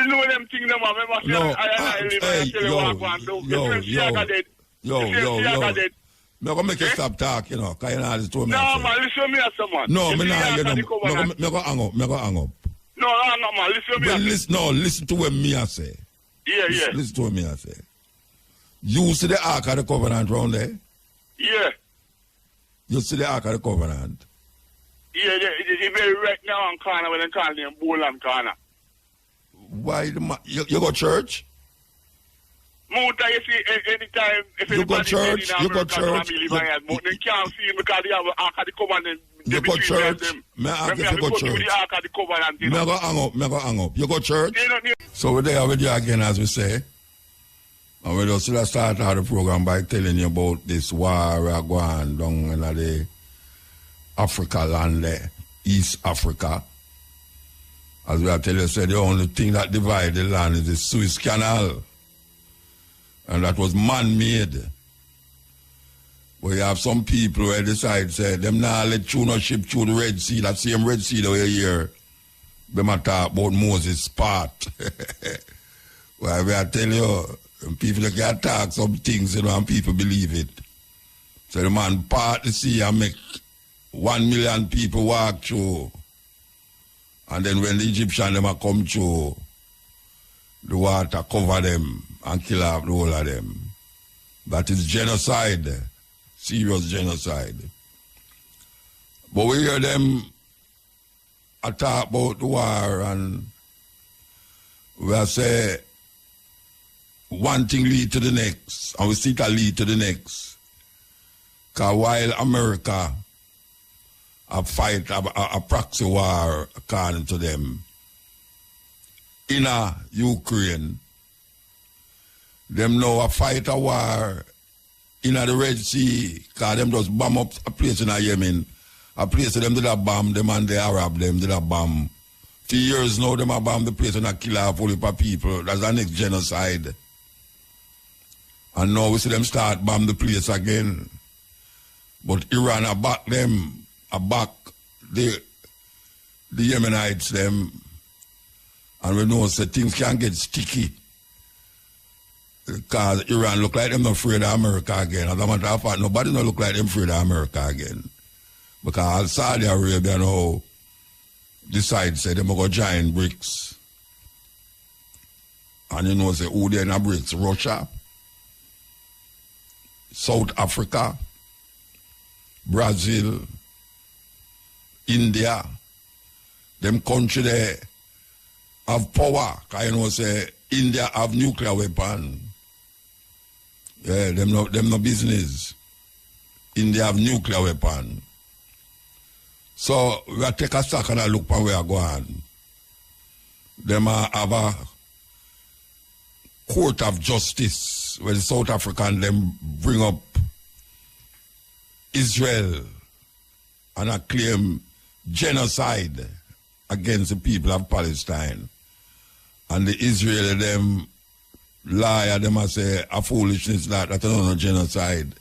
you know them things, them, yo. I'm going to make you stop talking, you know, because you know this to me. No, man, listen me as someone. No, me not, you know, me go hang up. No, man, listen me as listen to what me I say. Yeah. Listen to what me I say. You see the Ark of the Covenant round there? Yeah. You see the Ark of the Covenant? Yeah, it's very right now on corner when they call them Boland corner. Why you go church? Muta, you see, anytime if you go church, they can't see him because they have Ark of the Covenant. You go church? May I ask if you go church? Me go hang up. You go church? So we're there with you again, as we say. And we just start out the program by telling you about this war we are going down in the Africa land there, East Africa. As we are telling you, say the only thing that divides the land is the Suez Canal. And that was man-made. But you have some people who decide, say, them now let you no ship through the Red Sea, that same Red Sea that we hear. They might talk about Moses' part. Well, we are telling you, people that can talk some things, you know, and people believe it. So the man part the sea and make 1 million people walk through. And then when the Egyptians them come through, the water cover them and kill off the whole of them. That is genocide. Serious genocide. But we hear them talk about the war and we say one thing lead to the next and we see it lead to the next. Because while America fight a proxy war according to them in Ukraine, them now a fight a war in the Red Sea, because them just bomb up a place in Yemen. A place them did a bomb, them and the Arab them did a bomb. 2 years now, them a bomb the place and a kill off all the people. That's the next genocide. And now we see them start bomb the place again. But Iran a back them, a back the Yemenites them. And we know that things can get sticky. Because Iran look like them not afraid of America again. As a matter of fact, nobody not look like them afraid of America again. Because Saudi Arabia now decide say them go join BRICS. And you know say who they in a BRICS? Russia, South Africa, Brazil, India. Them country there have power. Because you know say India have nuclear weapon. Yeah, them no business. India have nuclear weapon. So we take a second and look where we are going. Them have a court of justice where the South African them bring up Israel and claim genocide against the people of Palestine. And the Israeli them lie and them say a foolishness that's not genocide.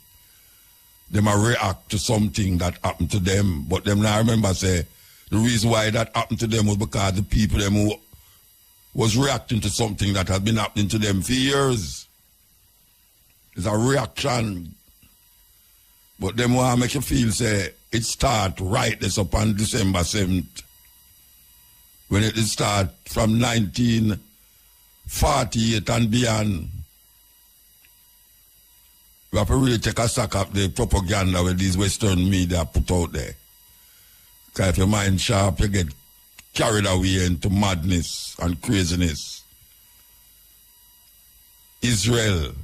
Them react to something that happened to them. But them now remember say the reason why that happened to them was because the people them who was reacting to something that had been happening to them for years. It's a reaction. But them want to make you feel say it start right this upon December 7th. When it start from 1948 and beyond. We have to really take a stock of the propaganda where these Western media put out there. Because if your mind sharp, you get carried away into madness and craziness. Israel,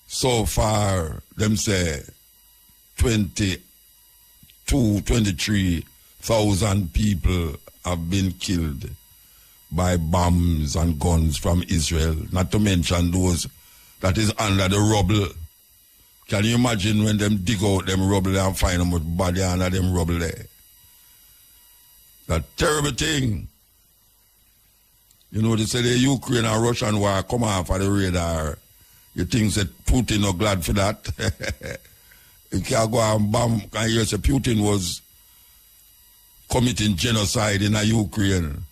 so far, them say 23,000 people have been killed by bombs and guns from Israel, not to mention those that is under the rubble. Can you imagine when them dig out them rubble and find them with body under them rubble there? That terrible thing. You know, they say the Ukraine and Russian war come off of the radar. You think that Putin not glad for that? You can't go and bomb. Can you say Putin was committing genocide in Ukraine?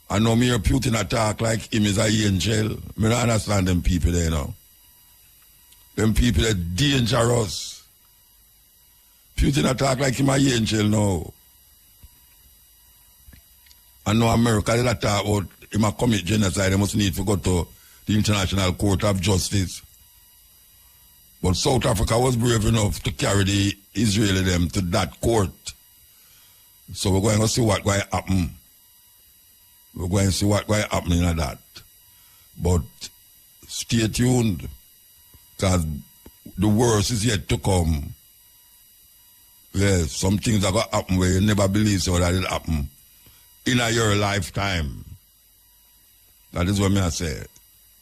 I know me hear Putin attack like him is a angel. Me don't understand them people there now. Them people are dangerous. Putin attack like him a angel now. I know America they attack about him a commit genocide. They must need to go to the International Court of Justice. But South Africa was brave enough to carry the Israeli them to that court. So we're going to see what going to happen. We're going to see what going to happen in that. But stay tuned, because the worst is yet to come. Yes, some things are going to happen where you never believe so that it happen in your lifetime. That is what I say.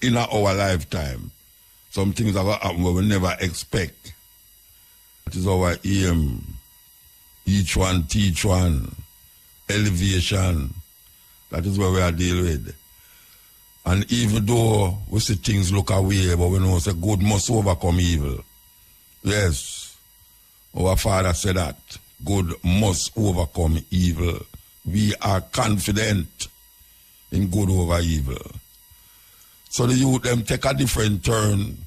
In our lifetime. Some things are going to happen where we never expect. That is our aim. Each one, teach one. Elevation. That is what we are dealing with. And even though we see things look away, but we know it's a good must overcome evil. Yes. Our Father said that. Good must overcome evil. We are confident in good over evil. So the youth, them take a different turn.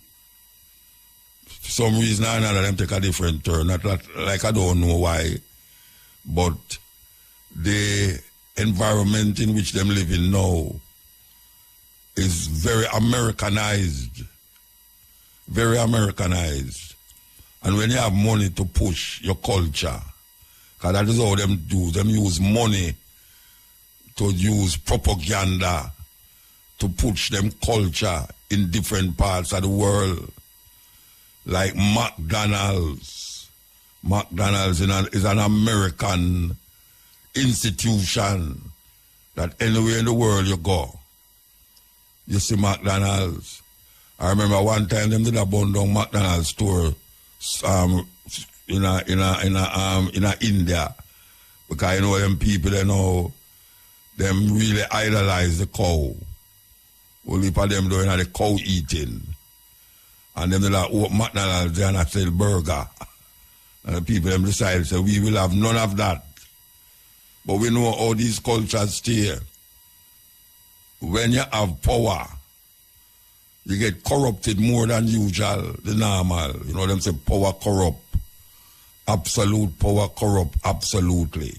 For some reason or another, them take a different turn. Not like I don't know why. But the environment in which them living now is very Americanized. Very Americanized. And when you have money to push your culture, because that is how them do. Them use money to use propaganda to push them culture in different parts of the world. Like McDonald's. McDonald's is an American institution that anywhere in the world you go, you see McDonald's. I remember one time them did a burn down McDonald's store in India, because you know them people they know them really idolize the cow. Only for them doing the cow eating. And then they like open McDonald's and I sell burger. And the people them decide to say we will have none of that. But we know how these cultures stay. When you have power, you get corrupted more than usual, the normal. You know them say power corrupt. Absolute power corrupt, absolutely.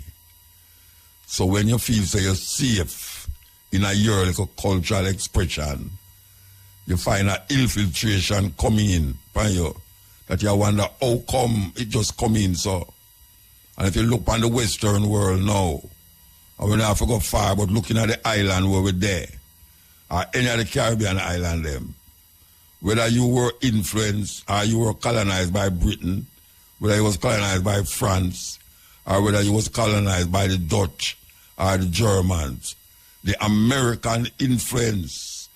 So when you feel so you're safe in a year like a cultural expression, you find an infiltration coming in by you, that you wonder how come it just come in so. And if you look on the Western world now, and we don't have to go far, but looking at the island where we're there, or any of the Caribbean island them, whether you were influenced or you were colonized by Britain, whether you was colonized by France, or whether you was colonized by the Dutch or the Germans, the American influence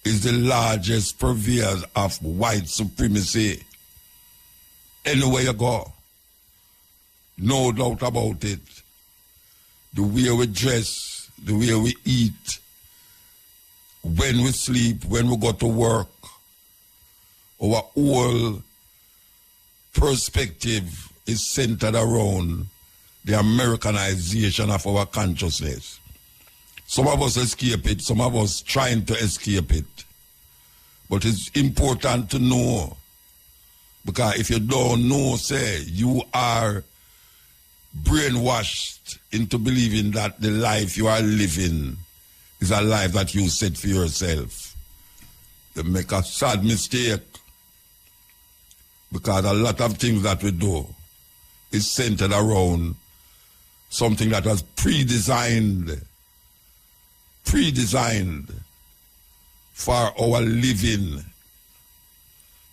is the largest purveyor of white supremacy. Anywhere you go, no doubt about it. The way we dress, the way we eat, when we sleep, when we go to work, our whole perspective is centered around the Americanization of our consciousness. Some of us escape it, some of us trying to escape it. But it's important to know, because if you don't know, say, you are brainwashed into believing that the life you are living is a life that you set for yourself. You make a sad mistake, because a lot of things that we do is centered around something that was pre-designed for our living.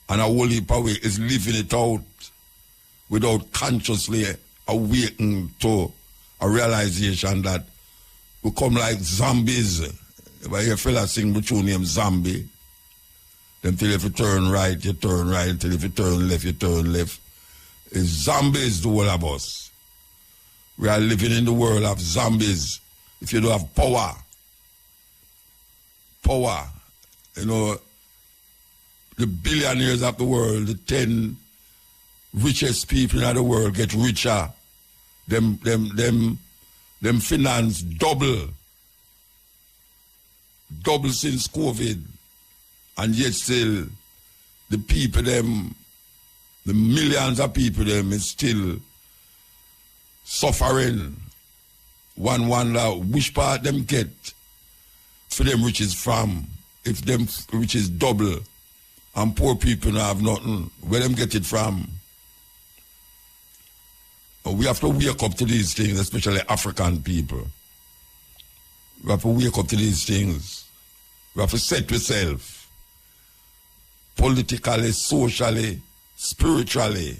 And our whole heap of way is living it out without consciously awakening to a realization that we come like zombies. If I hear a fella sing the tune named Zombie, then till if you turn right, you turn right, until if you turn left, you turn left. It's zombies, the whole of us. We are living in the world of zombies. If you don't have power, you know, the billionaires of the world, the 10 richest people in the world get richer. Them finance double double since COVID, and yet still the people them, the millions of people them is still suffering. One wonder which part them get for them riches from. If them riches double and poor people don't have nothing, where them get it from? We have to wake up to these things, especially African people. We have to wake up to these things. We have to set ourselves politically, socially, spiritually,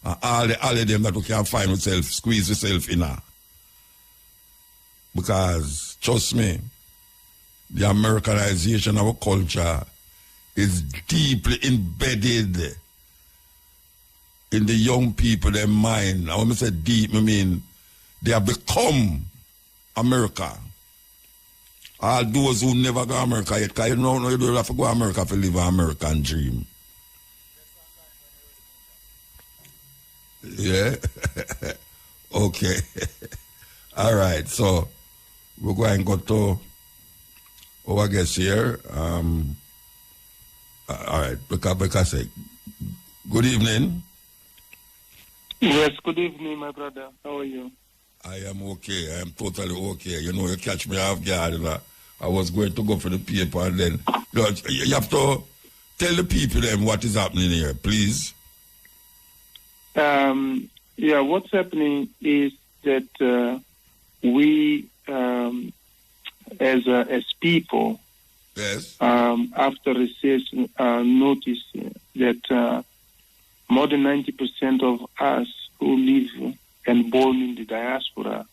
and all of them that we can find ourselves, squeeze ourselves in. Because, trust me, the Americanization of our culture is deeply embedded in the young people, their mind. And when I say deep, I mean they have become America. All those who never go to America yet, because you know you don't have to go to America to live an American dream. Yeah? Okay. All right, so we're going to go to our guest here. All right, because say, good evening. Yes, good evening, my brother. How are you? I am okay. I am totally okay. You know, you catch me off guard. I was going to go for the paper and then you have to tell the people them what is happening here, please. Yeah, what's happening is that we, as people, yes, after research, notice that more than 90% of us who live and born in the diaspora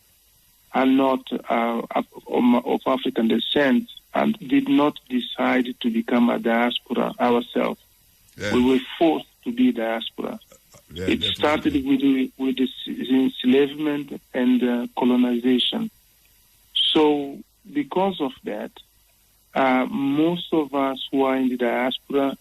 are not of African descent and did not decide to become a diaspora ourselves. Yeah. We were forced to be diaspora. Yeah, it started with the enslavement and colonization. So because of that, most of us who are in the diaspora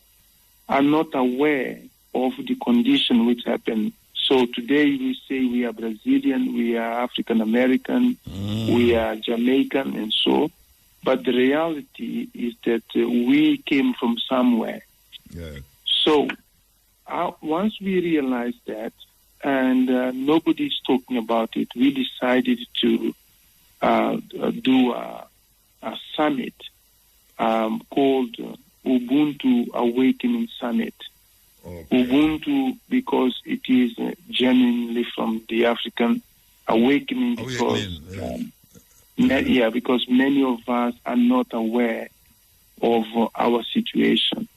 are not aware of the condition which happened. So today we say we are Brazilian, we are African American, we are Jamaican, and so. But the reality is that we came from somewhere. Yeah. So once we realized that, and nobody's talking about it, we decided to do a summit called Ubuntu Awakening Summit. Okay. Ubuntu because it is genuinely from the African awakening because because many of us are not aware of our situation.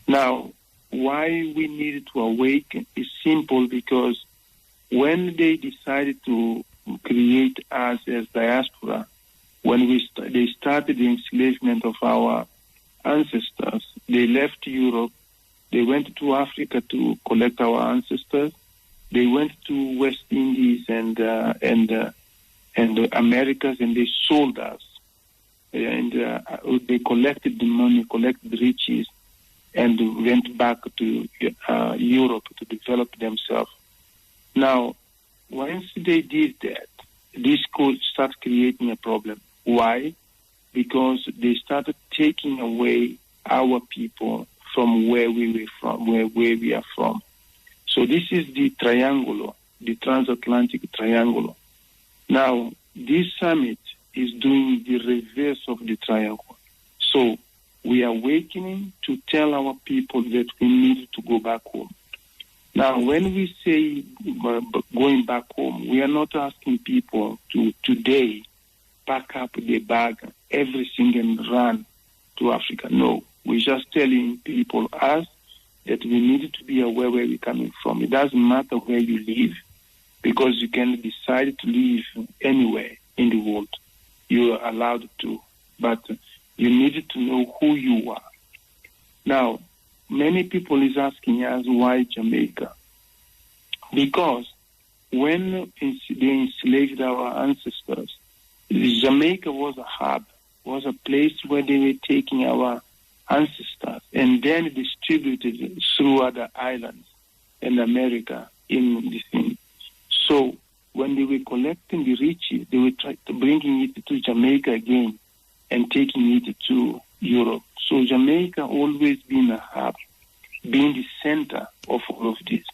Now, why we needed to awaken is simple, because when they decided to create us as diaspora, when they started the enslavement of our ancestors, they left Europe. They went to Africa to collect our ancestors. They went to West Indies and the Americas, and they sold us. And they collected the money, collected the riches, and went back to Europe to develop themselves. Now, once they did that, this could start creating a problem. Why? Because they started taking away our people from where we were from, where we are from. So this is the triangle, the transatlantic triangle. Now, this summit is doing the reverse of the triangle. So we are awakening to tell our people that we need to go back home. Now, when we say going back home, we are not asking people to today pack up their bag, everything, and run to Africa. No. We're just telling people, us, that we need to be aware where we're coming from. It doesn't matter where you live, because you can decide to live anywhere in the world. You are allowed to, but you need to know who you are. Now, many people is asking us, why Jamaica? Because when they enslaved our ancestors, Jamaica was a hub, was a place where they were taking our ancestors and then distributed through other islands in America in the thing. So when they were collecting the riches, they were bringing it to Jamaica again and taking it to Europe. So Jamaica always been a hub, being the center of all of this.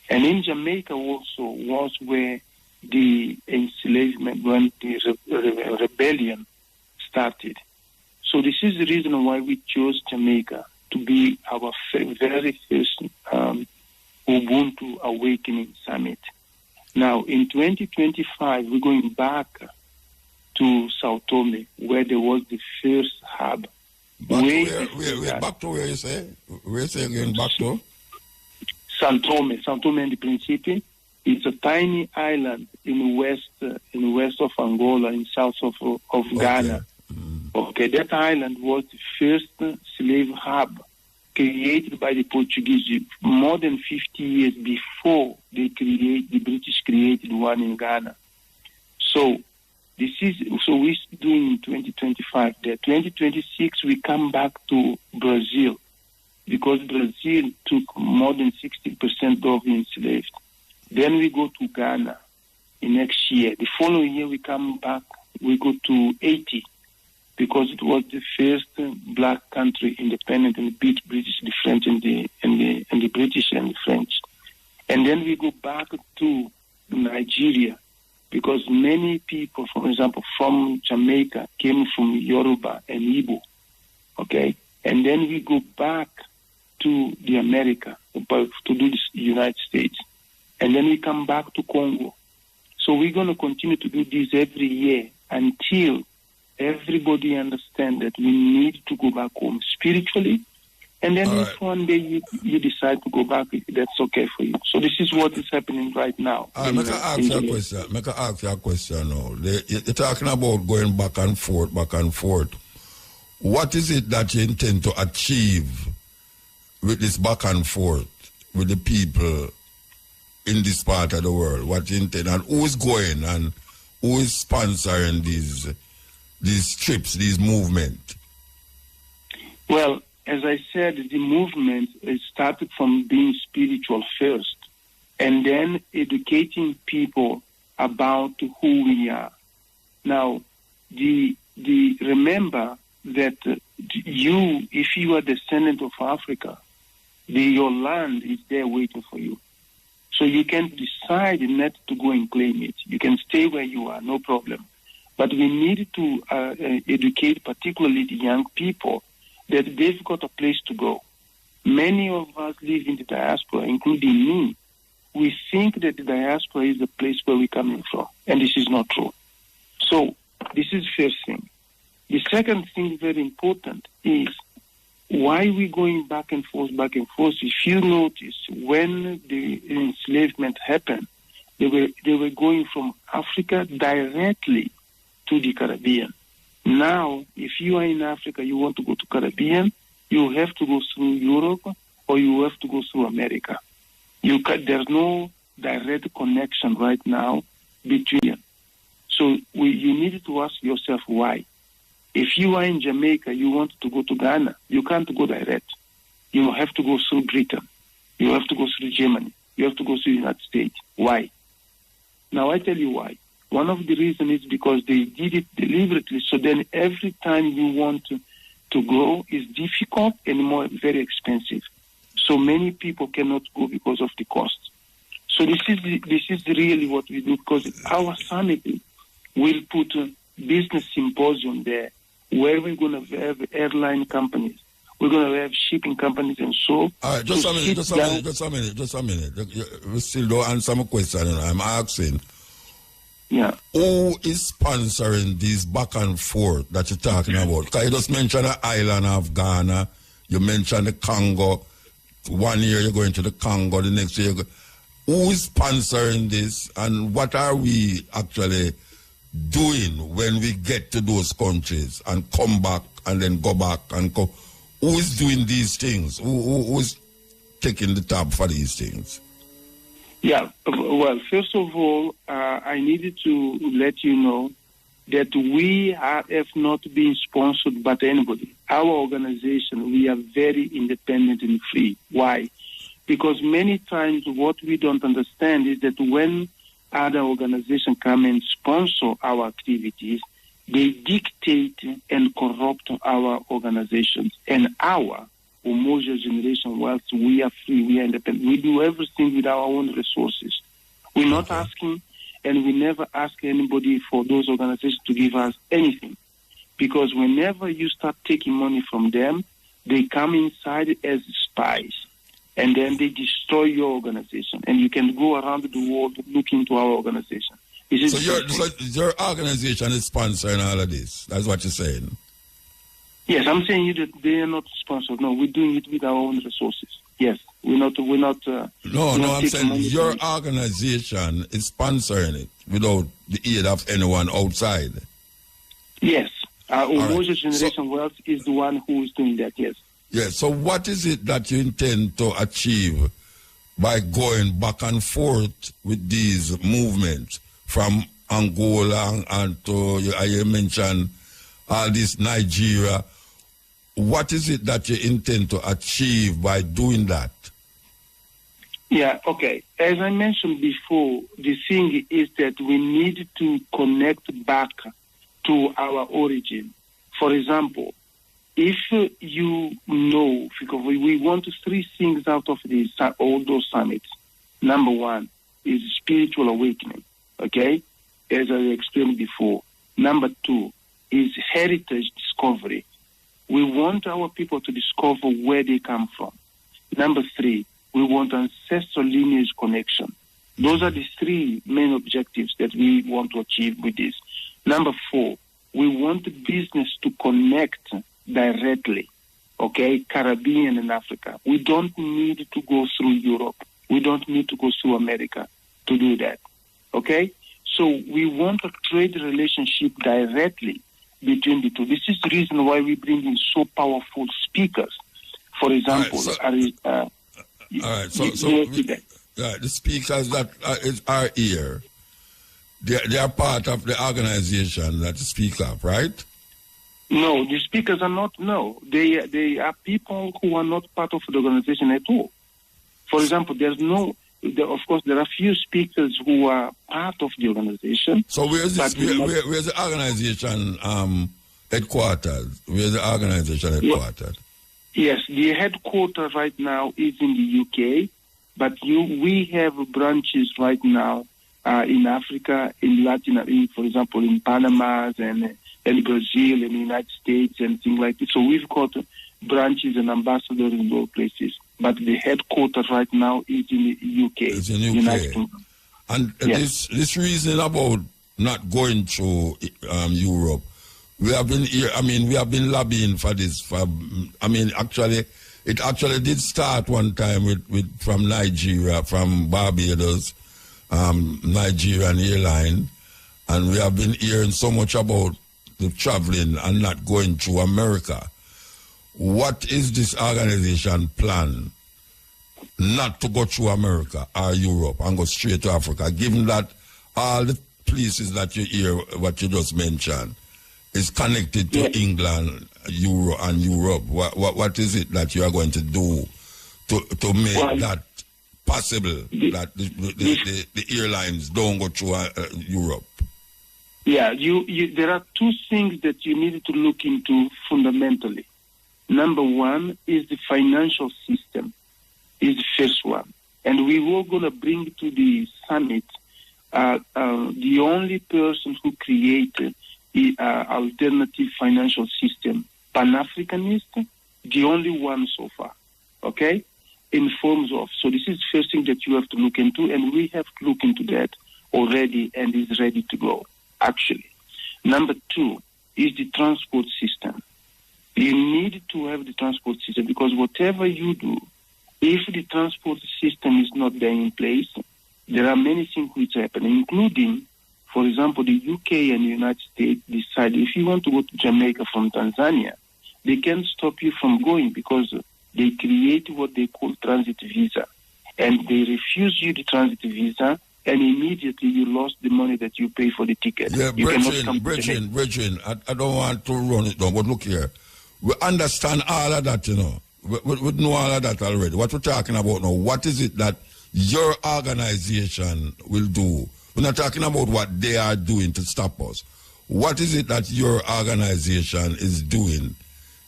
And in Jamaica also was where the enslavement, when the rebellion started. So this is the reason why we chose Jamaica to be our very first Ubuntu Awakening Summit. Now, in 2025, we're going back to Sao Tome, where there was the first hub. Back to where you say? Where you say again, back to? Sao Tome and the Principe. It's a tiny island in the west of Angola, in south of Ghana. Okay, that island was the first slave hub created by the Portuguese more than 50 years before the British created one in Ghana. So we're doing in 2025 there. 2026 we come back to Brazil, because Brazil took more than 60% of the enslaved. Then we go to Ghana in next year. The following year we come back, we go to Haiti, because it was the first black country independent and beat British, the French and the British and the French. And then we go back to Nigeria, because many people, for example, from Jamaica came from Yoruba and Igbo. Okay? And then we go back to the America, to do this United States. And then we come back to Congo. So we're going to continue to do this every year until everybody understands that we need to go back home spiritually. And then if one day you decide to go back, that's okay for you. So this is what is happening right now. Make I ask you a question now. You're talking about going back and forth. What is it that you intend to achieve with this back and forth with the people in this part of the world? What you intend, and who is going, and who is sponsoring these trips, these movements? Well, as I said, the movement started from being spiritual first, and then educating people about who we are. Now, remember that if you are descendant of Africa, your land is there waiting for you. So you can decide not to go and claim it. You can stay where you are, no problem. But we need to educate particularly the young people that they've got a place to go. Many of us live in the diaspora, including me. We think that the diaspora is the place where we're coming from, and this is not true. So this is the first thing. The second thing, very important, is why we're going back and forth. If you notice, when the enslavement happened, they were going from Africa directly to the Caribbean. Now, if you are in Africa, you want to go to Caribbean, you have to go through Europe or you have to go through America. There's no direct connection right now between. So you need to ask yourself why. If you are in Jamaica, you want to go to Ghana, you can't go direct. You have to go through Britain. You have to go through Germany. You have to go through the United States. Why? Now, I tell you why. One of the reasons is because they did it deliberately, so then every time you want to go is difficult and very expensive. So many people cannot go because of the cost. So this is really what we do, because our summit will put a business symposium there, where we're going to have airline companies, we're going to have shipping companies, and so. All right, just a minute. We still don't answer my question. I'm asking. Yeah. Who is sponsoring these back and forth that you're talking about? Because you just mentioned the island of Ghana, you mentioned the Congo. 1 year you're going to the Congo, the next year who is sponsoring this, and what are we actually doing when we get to those countries and come back and then go back and go? Who is doing these things? Who is taking the tab for these things? Yeah, well, first of all, I needed to let you know that we have not been sponsored by anybody. Our organization, we are very independent and free. Why? Because many times what we don't understand is that when other organizations come and sponsor our activities, they dictate and corrupt our organizations. And our homogeneous generation, whilst we are free, we are independent, we do everything with our own resources. We're not asking, and we never ask anybody for those organizations to give us anything. Because whenever you start taking money from them, they come inside as spies. And then they destroy your organization. And you can go around the world looking into our organization. So your organization is sponsoring all of this? That's what you're saying? Yes, I'm saying you that they are not sponsored. No, we're doing it with our own resources. Yes, we're not. I'm saying your organization is sponsoring it without the aid of anyone outside. Yes, our homogeneous generation wealth is the one who is doing that. Yes. Yes. So, what is it that you intend to achieve by going back and forth with these movements from Angola and to you mentioned all this Nigeria? What is it that you intend to achieve by doing that? Yeah, okay. As I mentioned before, the thing is that we need to connect back to our origin. For example, if you know, because we want three things out of all those summits. Number one is spiritual awakening, okay, as I explained before. Number two is heritage discovery. We want our people to discover where they come from. Number three, we want ancestral lineage connection. Those are the three main objectives that we want to achieve with this. Number four, we want the business to connect directly, okay, Caribbean and Africa. We don't need to go through Europe. We don't need to go through America to do that, okay? So we want a trade relationship directly between the two. This is the reason why we bring in so powerful speakers. For example, the speakers that are here, they are part of the organization that you speak of, right? No, the speakers are not. No, they are people who are not part of the organization at all. For example, of course, there are few speakers who are part of the organization. So where's the organization headquarters? Where's the organization headquarters? Yes, the headquarters right now is in the UK, but we have branches right now in Africa, in Latin, for example, in Panama and Brazil and the United States and things like this. So we've got branches and ambassadors in those places. But the headquarters right now is in the UK. It's in the UK. United Kingdom. And this reason about not going to Europe, we have been here. I mean, we have been lobbying for this. Actually, it did start one time from Nigeria, from Barbados, Nigerian airline, and we have been hearing so much about the traveling and not going to America. What is this organization plan not to go through America or Europe and go straight to Africa, given that all the places that you hear, what you just mentioned, is connected to England, Europe? What is it that you are going to do to make that possible, that the airlines don't go through Europe? Yeah, there are two things that you need to look into fundamentally. Number one is the financial system, is the first one. And we were going to bring to the summit the only person who created the alternative financial system, Pan-Africanist, the only one so far, okay, in forms of. So this is the first thing that you have to look into, and we have to look into that already and is ready to go, actually. Number two is the transport system. You need to have the transport system because whatever you do, if the transport system is not there in place, there are many things which happen, including, for example, the UK and the United States decide if you want to go to Jamaica from Tanzania, they can't stop you from going because they create what they call transit visa. And they refuse you the transit visa, and immediately you lost the money that you pay for the ticket. Yeah, Bridget, I don't want to run it down, but look here. We understand all of that, you know. We know all of that already. What we're talking about now, what is it that your organization will do? We're not talking about what they are doing to stop us. what is it that your organization is doing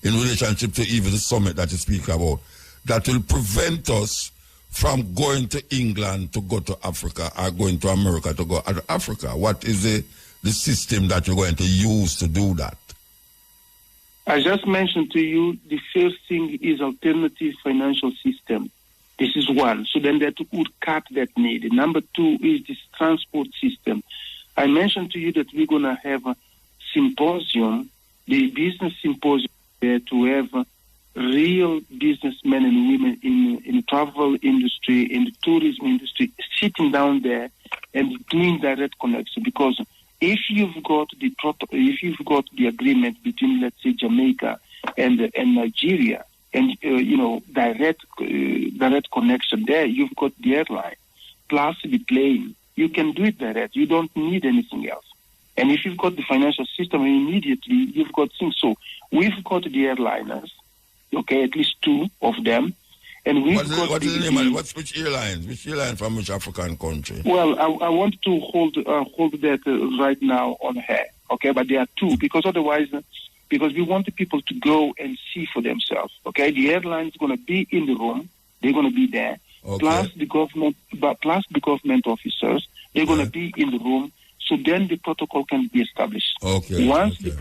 in relationship to even the summit that you speak about that will prevent us from going to England to go to Africa or going to America to go to Africa? What is the system that you're going to use to do that? I just mentioned to you, the first thing is alternative financial system. This is one. So then that would cut that need. Number two is this transport system. I mentioned to you that we're going to have a symposium, the business symposium, there to have real businessmen and women in the travel industry, in the tourism industry, sitting down there and doing direct connection. Because if you've got the agreement between, let's say, Jamaica and Nigeria, and direct connection there, you've got the airline plus the plane. You can do it direct. You don't need anything else. And if you've got the financial system, immediately you've got things. So we've got the airliners, okay, at least two of them. And we've what's the name? Which airlines? Which airline from which African country? Well, I want to hold that right now on air, okay? But there are two, because otherwise, because we want the people to go and see for themselves, okay? The airline is going to be in the room; they're going to be there. Okay. Plus the government officers, they're going to be in the room. So then the protocol can be established. Okay. Once the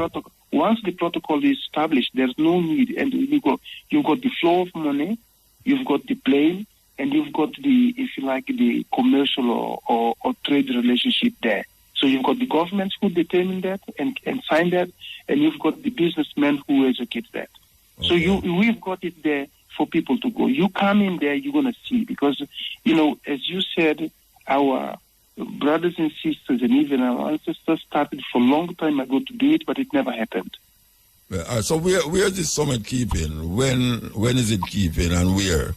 protocol is established, there's no need, and you've got the flow of money. You've got the plane, and you've got the, if you like, the commercial or trade relationship there. So you've got the governments who determine that and sign that, and you've got the businessmen who execute that. Okay. So we've got it there for people to go. You come in there, you're going to see, because, as you said, our brothers and sisters and even our ancestors started for a long time ago to do it, but it never happened. So where is this summit keeping? When is it keeping and where?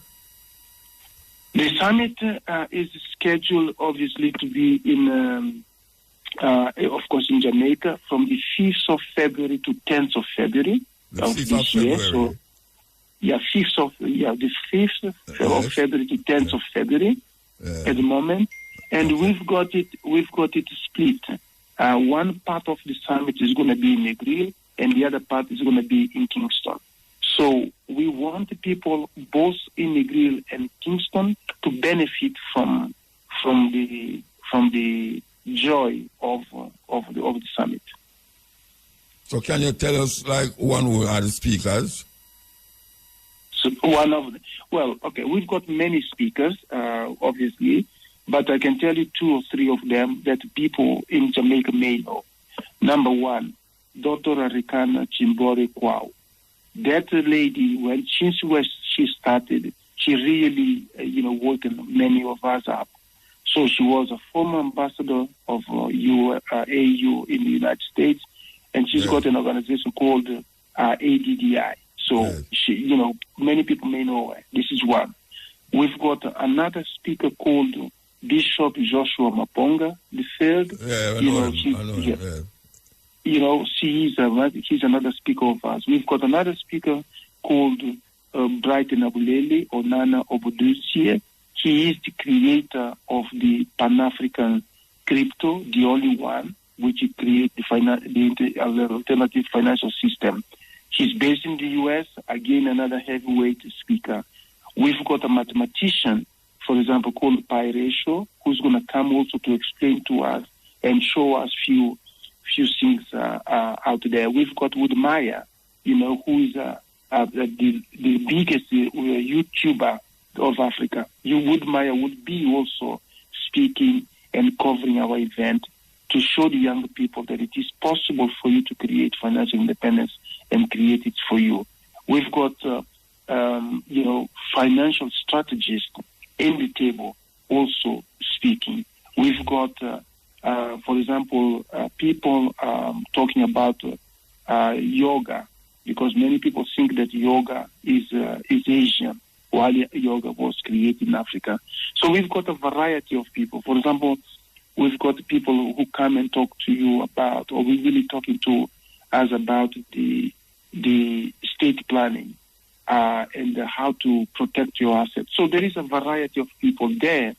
The summit is scheduled, obviously, to be in, of course, in Jamaica from the 5th of February to 10th of February of this year. So, the 5th of February to 10th of February at the moment, and we've got it split. One part of the summit is going to be in Negril, and the other part is going to be in Kingston. So we want the people both in Negril and Kingston to benefit from the joy of the summit. So can you tell us, like, who are the speakers? So we've got many speakers, obviously, but I can tell you 2 or 3 of them that people in Jamaica may know. Number one, Dr. Arikana Chimbore Kwao. That lady, since she started, she really, woken many of us up. So she was a former ambassador of AU in the United States, and she's got an organization called ADDI. So she, many people may know her. This is one. We've got another speaker called Bishop Joshua Maponga III. He's another speaker of ours. We've got another speaker called Brighton Abulele or Nana Obodusie. He is the creator of the Pan-African crypto, the only one which creates the alternative financial system. He's based in the U.S., again, another heavyweight speaker. We've got a mathematician, for example, called Pi Ratio, who's going to come also to explain to us and show us few things out there. We've got Woodmaya, who is the biggest YouTuber of Africa. Woodmaya would be also speaking and covering our event to show the young people that it is possible for you to create financial independence and create it for you. We've got, financial strategists in the table also speaking. We've got, for example, people talking about yoga, because many people think that yoga is Asian, while yoga was created in Africa. So we've got a variety of people. For example, we've got people who come and talk to you about, or we're really talking to us about the estate planning and how to protect your assets. So there is a variety of people there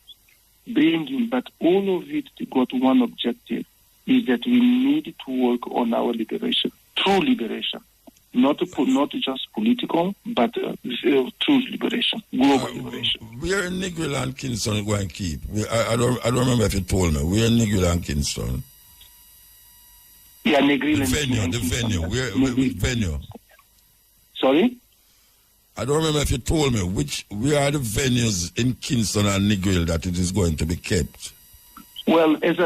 bringing, but all of it got one objective, is that we need to work on our liberation, true liberation. Not just political, but true liberation, global liberation. Where in Negril and Kingston going to keep? I don't remember if you told me. Where in Negril and Kingston? Yeah, Negril and Kingston. The venue. Where venue? Sorry? I don't remember if you told me where are the venues in Kingston and Negril that it is going to be kept. Well, yes,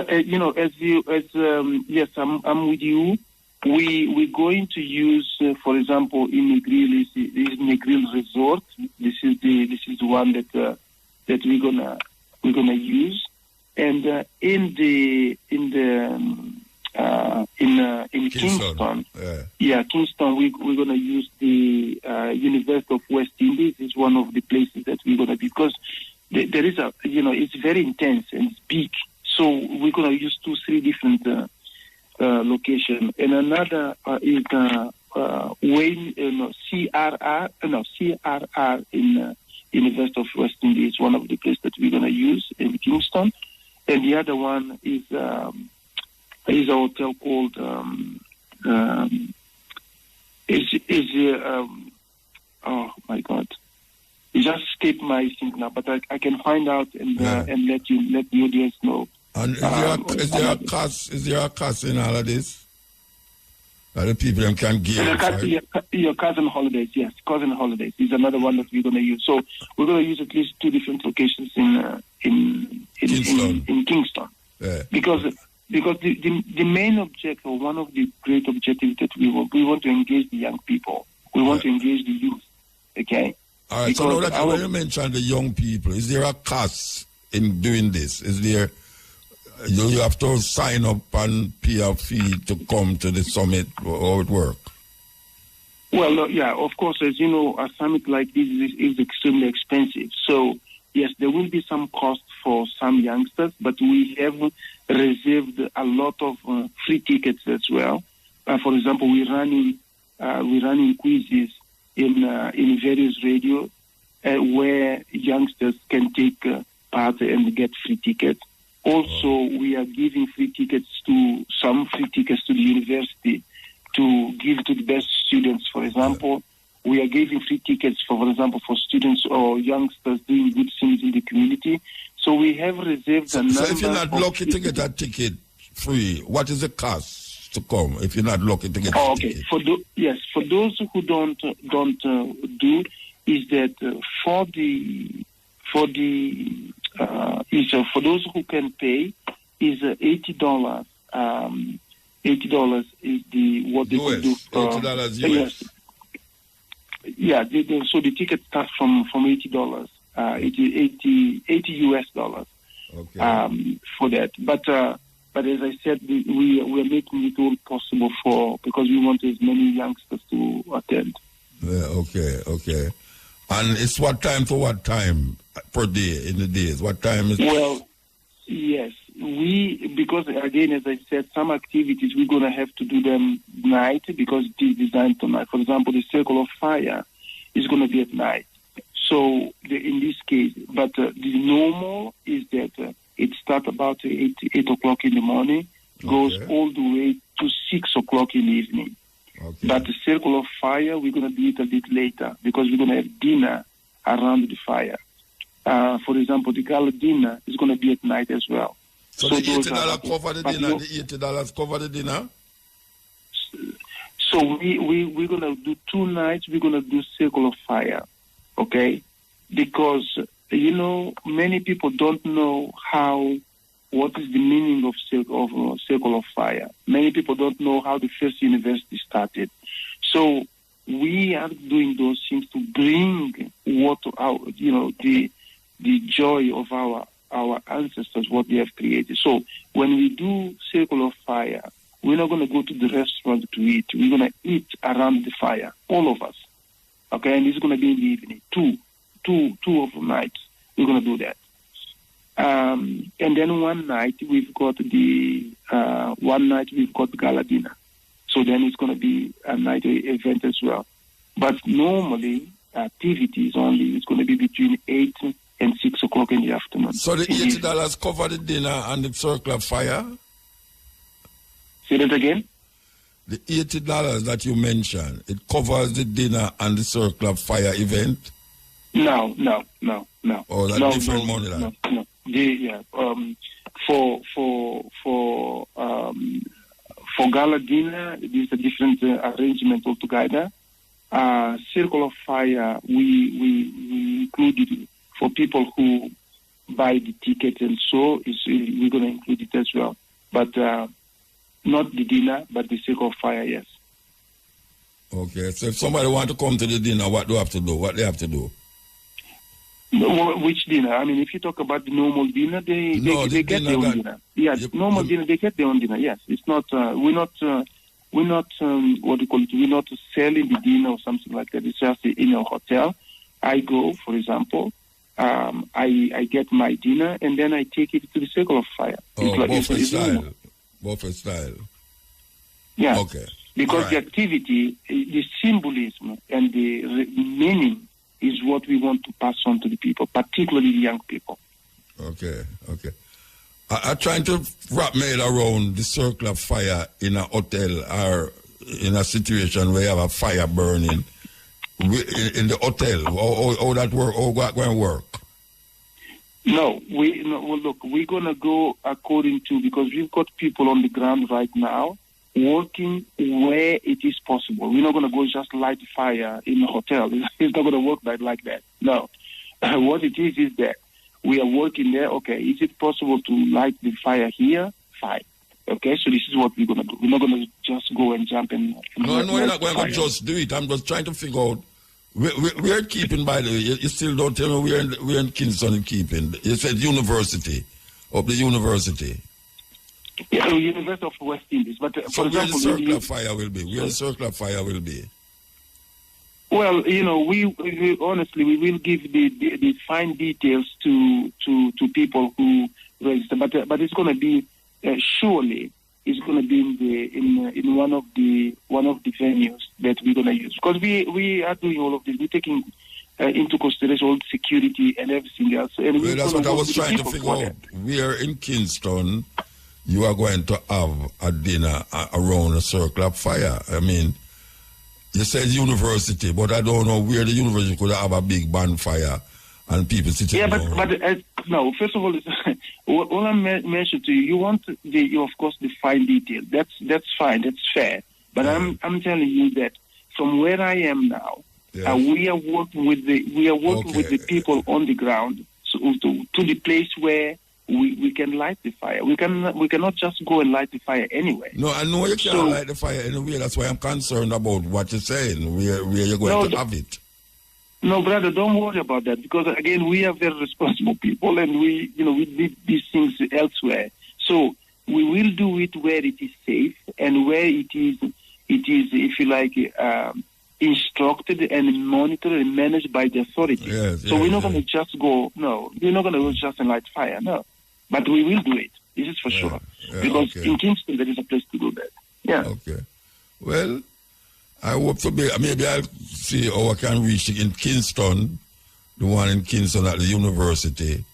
I'm with you. We're going to use, for example, in Negril is Negril Resort. This is the one that we're gonna use, and in Kingston, Kingston, we're gonna use the University of West Indies. Is one of the places that we're gonna be, because there is it's very intense and it's big, so we're gonna use 2-3 different location, and another is CRR in University of West Indies, one of the places that we're going to use in Kingston, and the other one is a hotel called oh my God, it just escaped my thing now, but I can find out and let the audience know. And is there a cost in all of this? That the people them can give? Your cousin holidays, yes. Cousin holidays is another one that we're going to use. So we're going to use at least 2 different locations in Kingston. Yeah. Because the main objective, or one of the great objectives that we want to engage the young people. We want to engage the youth. Okay. All right. So now that when you mentioned the young people, is there a cost in doing this? Is there? You have to sign up and pay a fee to come to the summit, or it work? Well, of course, as you know, a summit like this is extremely expensive. So, yes, there will be some cost for some youngsters, but we have reserved a lot of free tickets as well. For example, we're running quizzes in various radio where youngsters can take part and get free tickets. Also, we are giving free tickets to the university to give to the best students. For example, we are giving free tickets for students or youngsters doing good things in the community. So we have reserved a number. So if you're not lucky to get a ticket free, what is the cost to come? If you're not lucky to get a ticket? For those who don't do, is that for those who can pay is $80. $80 is what they can do. $80 US. Yes. Yeah. So the ticket starts from $80. $80 US dollars. Okay. For that, but as I said, we are making it all possible because we want as many youngsters to attend. Yeah. Okay. And it's what time to what time per day in the days? What time is? Well, yes, because again, as I said, some activities we're going to have to do them night because it is designed tonight. For example, the Circle of Fire is going to be at night. So in this case, but the normal is that it starts about 8 o'clock in the morning, goes all the way to 6 o'clock in the evening. Okay. But the Circle of Fire, we're going to do it a bit later because we're going to have dinner around the fire. For example, the gala dinner is going to be at night as well. So the $80 cover the dinner? The $80 cover the dinner? So we're going to do 2 nights. We're going to do Circle of Fire, okay? Because, many people don't know what is the meaning of Circle of Fire. Many people don't know how the first university started. So we are doing those things to bring the joy of our ancestors, what they have created. So when we do Circle of Fire, we're not going to go to the restaurant to eat. We're going to eat around the fire, all of us. Okay, and it's going to be in the evening, two of the nights. We're going to do that. And then one night we've got gala dinner. So then it's going to be a night event as well. But normally activities only is going to be between 8 and 6 o'clock in the afternoon. So the $80 cover the dinner and the Circle of Fire? Say that again? The $80 that you mentioned, it covers the dinner and the Circle of Fire event? No. Oh, that's different money, No. For gala dinner, it is a different arrangement altogether. Circle of Fire, we included for people who buy the ticket, and so we're going to include it as well. But not the dinner, but the Circle of Fire, yes. Okay, so if somebody want to come to the dinner, what do they have to do? What they have to do? Which dinner? I mean, if you talk about the normal dinner, they get their own dinner. Yes, normal dinner, they get their own dinner. Yes, it's not. We're not what do you call it? We're not selling the dinner or something like that. It's just in a hotel. I go, for example, I get my dinner and then I take it to the Circle of Fire. Oh, buffet style. Buffet style. Yeah. Okay. Because the activity, the symbolism and the meaning is what we want to pass on to the people, particularly the young people. Okay. I'm trying to wrap my head around the Circle of Fire in a hotel or in a situation where you have a fire burning in the hotel. How that work? How that going to work? Well, look, we're going to go according to, because we've got people on the ground right now working where it is possible. We're not going to go just light fire in a hotel. It's not going to work like that. No. What it is that we are working there. Okay, is it possible to light the fire here? Fine. Okay, so this is what we're going to do. We're not going to just go and jump and... No, you're not going to just do it. I'm just trying to figure out. We're keeping, by the way. You still don't tell me we're in Kingston keeping. You said university, of the university. Yeah, University of West Indies. But so where the Circle of Fire will be? Where the Circle of Fire will be? Well, we honestly, we will give the fine details to people who register. But it's going to be surely it's going to be in one of the venues that we're going to use, because we are doing all of this. We're taking into consideration all the security and everything else. And that's what I was trying to figure out. We are in Kingston. You are going to have a dinner around a Circle of Fire. I mean, you said university, but I don't know where the university could have a big bonfire and people sitting down. But no, first of all, all I mentioned to you, you want of course, the fine detail. That's fine, that's fair. But I'm telling you that from where I am now, we are working with the people on the ground to the place where we can light the fire. We cannot just go and light the fire anywhere. No, I know you can't light the fire anywhere. That's why I'm concerned about what you're saying. Where you're going to have it. No, brother, don't worry about that, because again, we are very responsible people, and we did these things elsewhere. So we will do it where it is safe and where it is, if you like, instructed and monitored and managed by the authorities. We're not going to just go. No, we're not going to go just and light fire. No, but we will do it. This is for sure, because in Kingston there is a place to do that. Yeah. Okay. Well, I hope to be. Maybe I'll see how I can reach in Kingston, the one in Kingston at the university,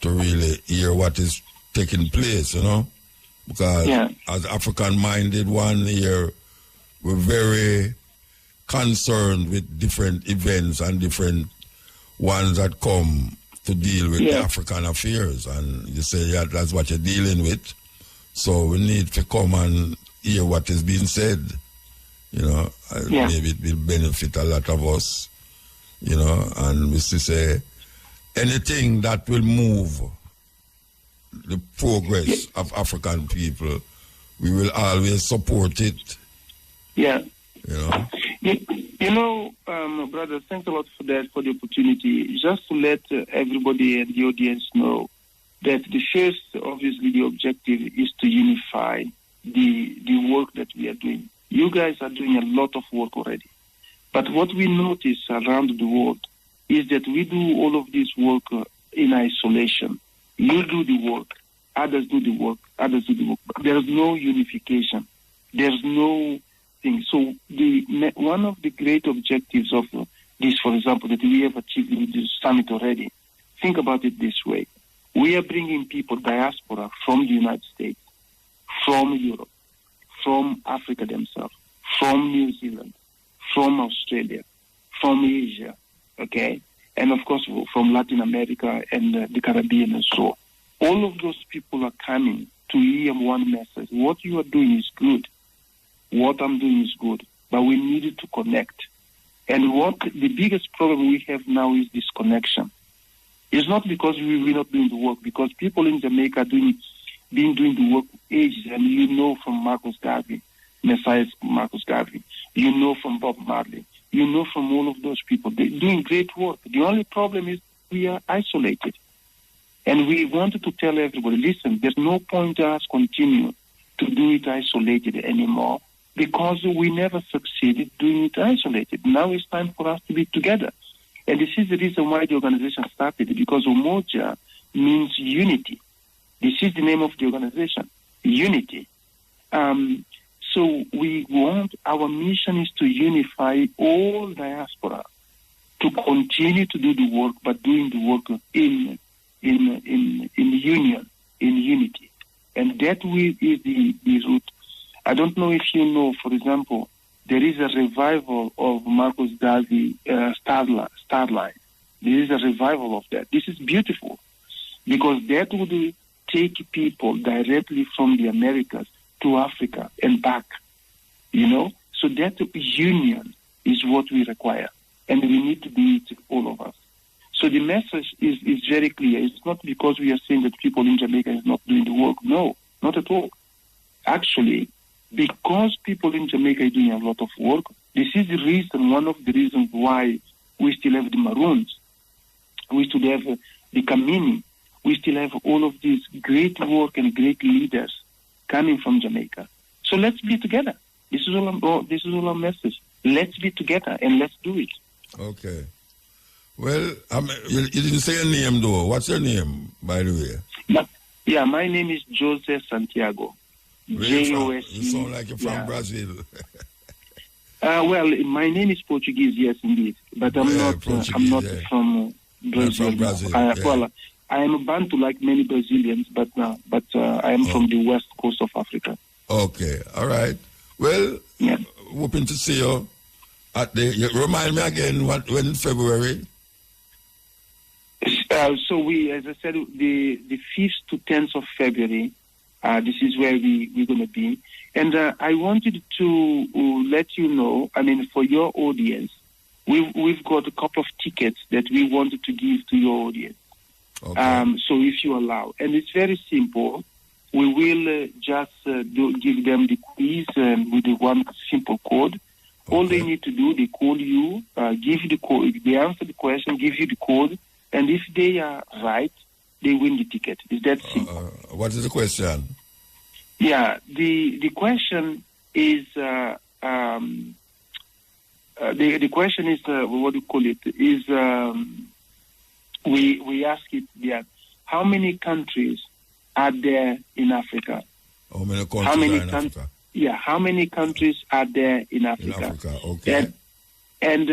to really hear what is taking place. Because as African-minded one here, we're very concerned with different events and different ones that come to deal with the African affairs. And you say that's what you're dealing with. So we need to come and hear what is being said. Maybe it will benefit a lot of us, and we say anything that will move the progress of African people, we will always support it. Yeah. Brother, thanks a lot for that, for the opportunity. Just to let everybody and the audience know that the first, obviously, the objective is to unify the work that we are doing. You guys are doing a lot of work already. But what we notice around the world is that we do all of this work in isolation. You do the work, others do the work, others do the work. There is no unification. There's no thing. So one of the great objectives of this, for example, that we have achieved with this summit already, think about it this way. We are bringing people, diaspora, from the United States, from Europe, from Africa themselves, from New Zealand, from Australia, from Asia, okay, and of course from Latin America and the Caribbean and so on. All of those people are coming to hear one message. What you are doing is good. What I'm doing is good. But we needed to connect. And what the biggest problem we have now is disconnection. It's not because we're not doing the work, because people in Jamaica been doing the work for ages. And you know from Marcus Garvey, Messiah Marcus Garvey. You know from Bob Marley. You know from all of those people. They're doing great work. The only problem is we are isolated. And we wanted to tell everybody, listen, there's no point us continue to do it isolated anymore, because we never succeeded doing it isolated. Now it's time for us to be together. And this is the reason why the organization started, because Umoja means unity. This is the name of the organization, unity. So we want, our mission is to unify all diaspora to continue to do the work, but doing the work in union, in unity. And that is the root. I don't know if you know, for example, there is a revival of Marcus Garvey Starline. There is a revival of that. This is beautiful, because that would take people directly from the Americas to Africa and back, you know. So that union is what we require, and we need to do it, all of us. So the message is very clear. It's not because we are saying that people in Jamaica is not doing the work. No, not at all. Actually, because people in Jamaica are doing a lot of work, this is the reason, one of the reasons why we still have the Maroons, we still have the Kamini, we still have all of these great work and great leaders coming from Jamaica. So let's be together. This is all our message. Let's be together and let's do it. Okay. Well, you didn't say your name though. What's your name, by the way? Yeah, my name is Jose Santiago. J-O-S-E. You sound like you're from Brazil. Well, my name is Portuguese, yes, indeed, but I'm not from Brazil. Not from Brazil. Well, I am a Bantu like many Brazilians, but I am from the west coast of Africa. Okay, all right. Well, hoping to see you at you remind me again when in February. So we, as I said, the 5th to 10th of February. This is where we're going to be. And I wanted to let you know, I mean, for your audience, we've got a couple of tickets that we wanted to give to your audience. Okay. So if you allow. And it's very simple. We will just give them the quiz with the one simple code. Okay. All they need to do, they call you, give you the code. They answer the question, give you the code. And if they are right, they win the ticket. Is that simple? What is the question? Yeah, the question is the question is what do you call it? Is we ask it there. How many countries are there in Africa? How many countries are in Africa? Yeah, how many countries are there in Africa? In Africa, okay. And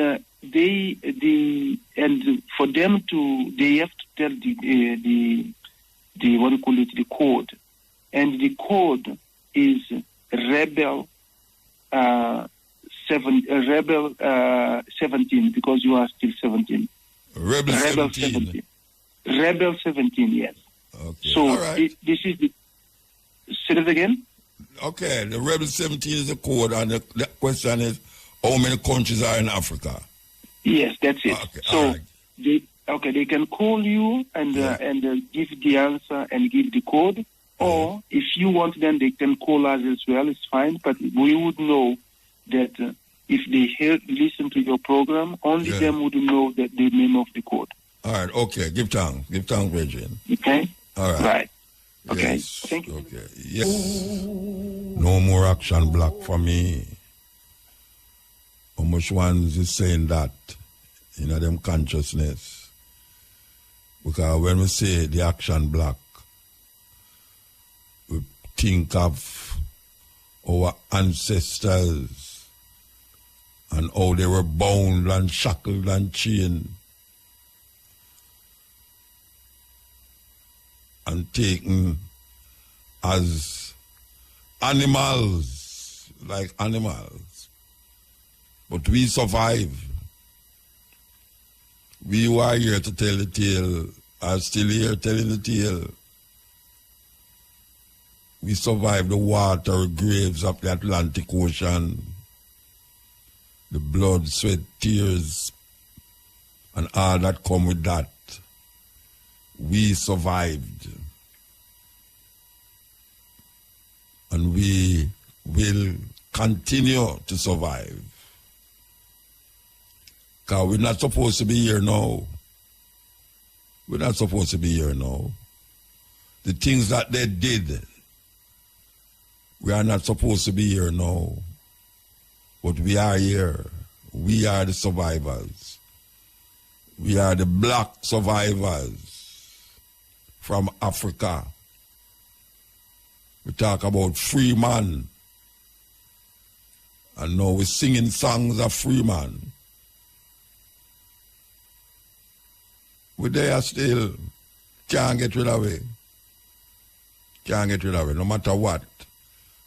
for them to, they have to tell the what do you call it, the code, and the code is Rebel 17, because you are still 17. Rebel 17. Rebel 17, yes. Okay. So right. This is the. Say it again. Okay, the Rebel 17 is the code, and the question is, how many countries are in Africa? Yes, that's it. Okay, so they can call you and give the answer and give the code, or if you want them, they can call us as well. It's fine, but we would know that if they listen to your program, only them would know that the name of the code. All right. Okay. Give tongue, Virgin. Okay. All right. Right. Okay. Yes. Thank you. Okay. Yes. No more action black for me. How much ones is saying that in them consciousness? Because when we say the action black, we think of our ancestors and how they were bound and shackled and chained and taken as animals like animals. But we survive. We who are here to tell the tale are still here telling the tale. We survived the water graves of the Atlantic Ocean, the blood, sweat, tears, and all that come with that. We survived. And we will continue to survive. Because we're not supposed to be here now. We're not supposed to be here now. The things that they did, we are not supposed to be here now. But we are here. We are the survivors. We are the black survivors from Africa. We talk about free man. And now we're singing songs of free man. We there still. Can't get rid of it. Can't get rid of it, no matter what.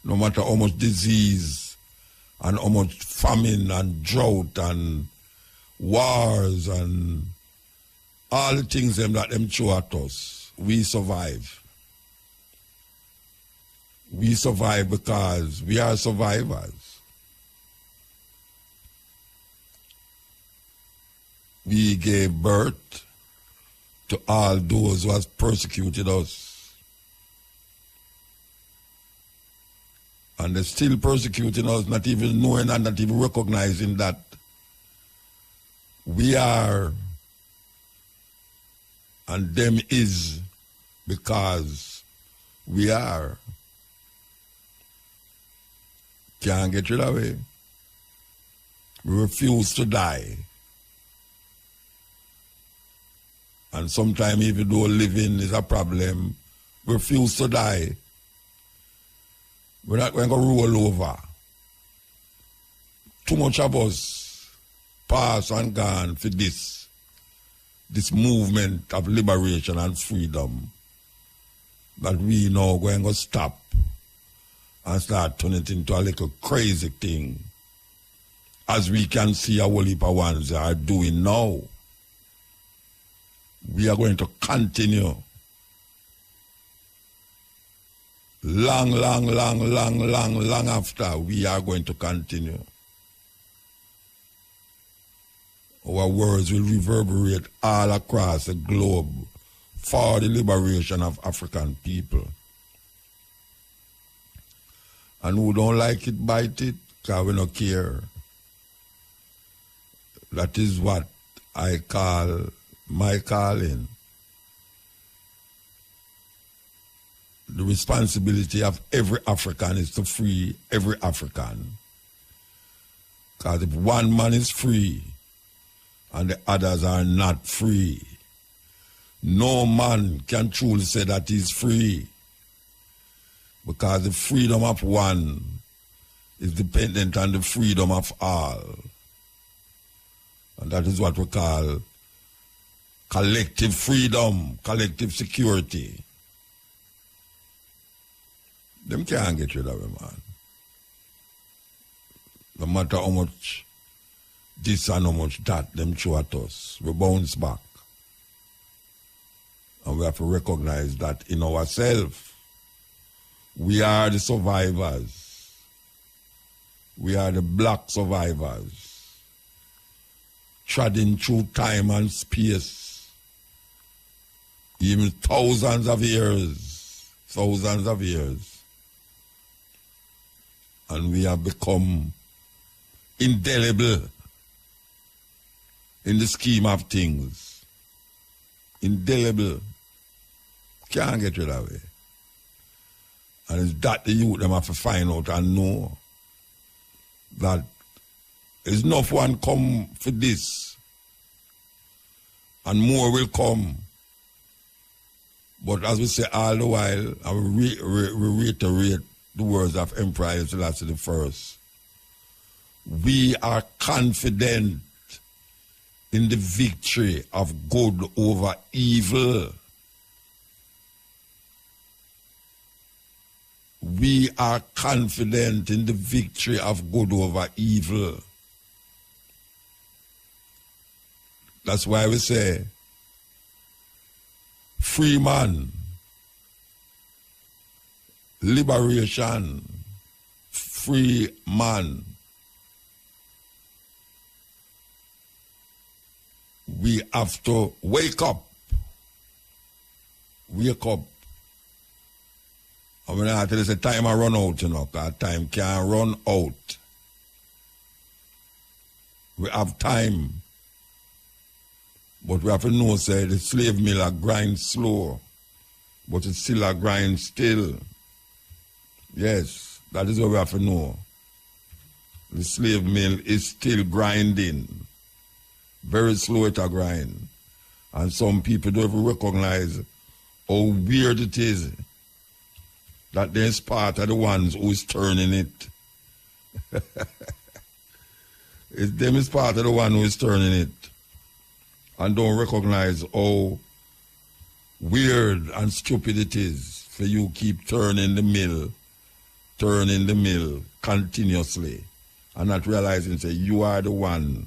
No matter how much disease and how much famine and drought and wars and all the things them that them throw at us, we survive. We survive because we are survivors. We gave birth to all those who has persecuted us. And they're still persecuting us, not even knowing and not even recognizing that we are and them is because we are. Can't get rid of it. We refuse to die. And sometimes even though living is a problem, we refuse to die. We're not going to roll over. Too much of us pass and gone for this movement of liberation and freedom that we now going to stop and start turning it into a little crazy thing, as we can see a whole heap of ones are doing now. We are going to continue. Long after, we are going to continue. Our words will reverberate all across the globe for the liberation of African people. And who don't like it, bite it, because we don't care. That is what I call my calling. The responsibility of every African is to free every African. Because if one man is free and the others are not free, no man can truly say that he's free. Because the freedom of one is dependent on the freedom of all. And that is what we call collective freedom, collective security. Them can't get rid of it, man. No matter how much this and how much that, them throw at us, we bounce back. And we have to recognize that in ourselves. We are the survivors. We are the black survivors. Treading through time and space. Even thousands of years. And we have become indelible in the scheme of things. Indelible. Can't get rid of it. And it's that the youth them have to find out and know that there's enough one come for this and more will come. But as we say all the while, I will reiterate the words of Emperor Selassie I. We are confident in the victory of good over evil. we are confident in the victory of good over evil. That's why we say, free man, liberation, free man. We have to wake up. Wake up. I mean, I tell you, the time I run out, you know, because time can't run out. We have time. But we have to know, say, the slave mill a grind slow, but it's still a grind still. Yes, that is what we have to know. The slave mill is still grinding. Very slow it a grind. And some people don't even recognize how weird it is that there's part of the ones who is turning it. It's them is part of the one who is turning it. And don't recognize how weird and stupid it is for you keep turning the mill continuously, and not realizing that you are the one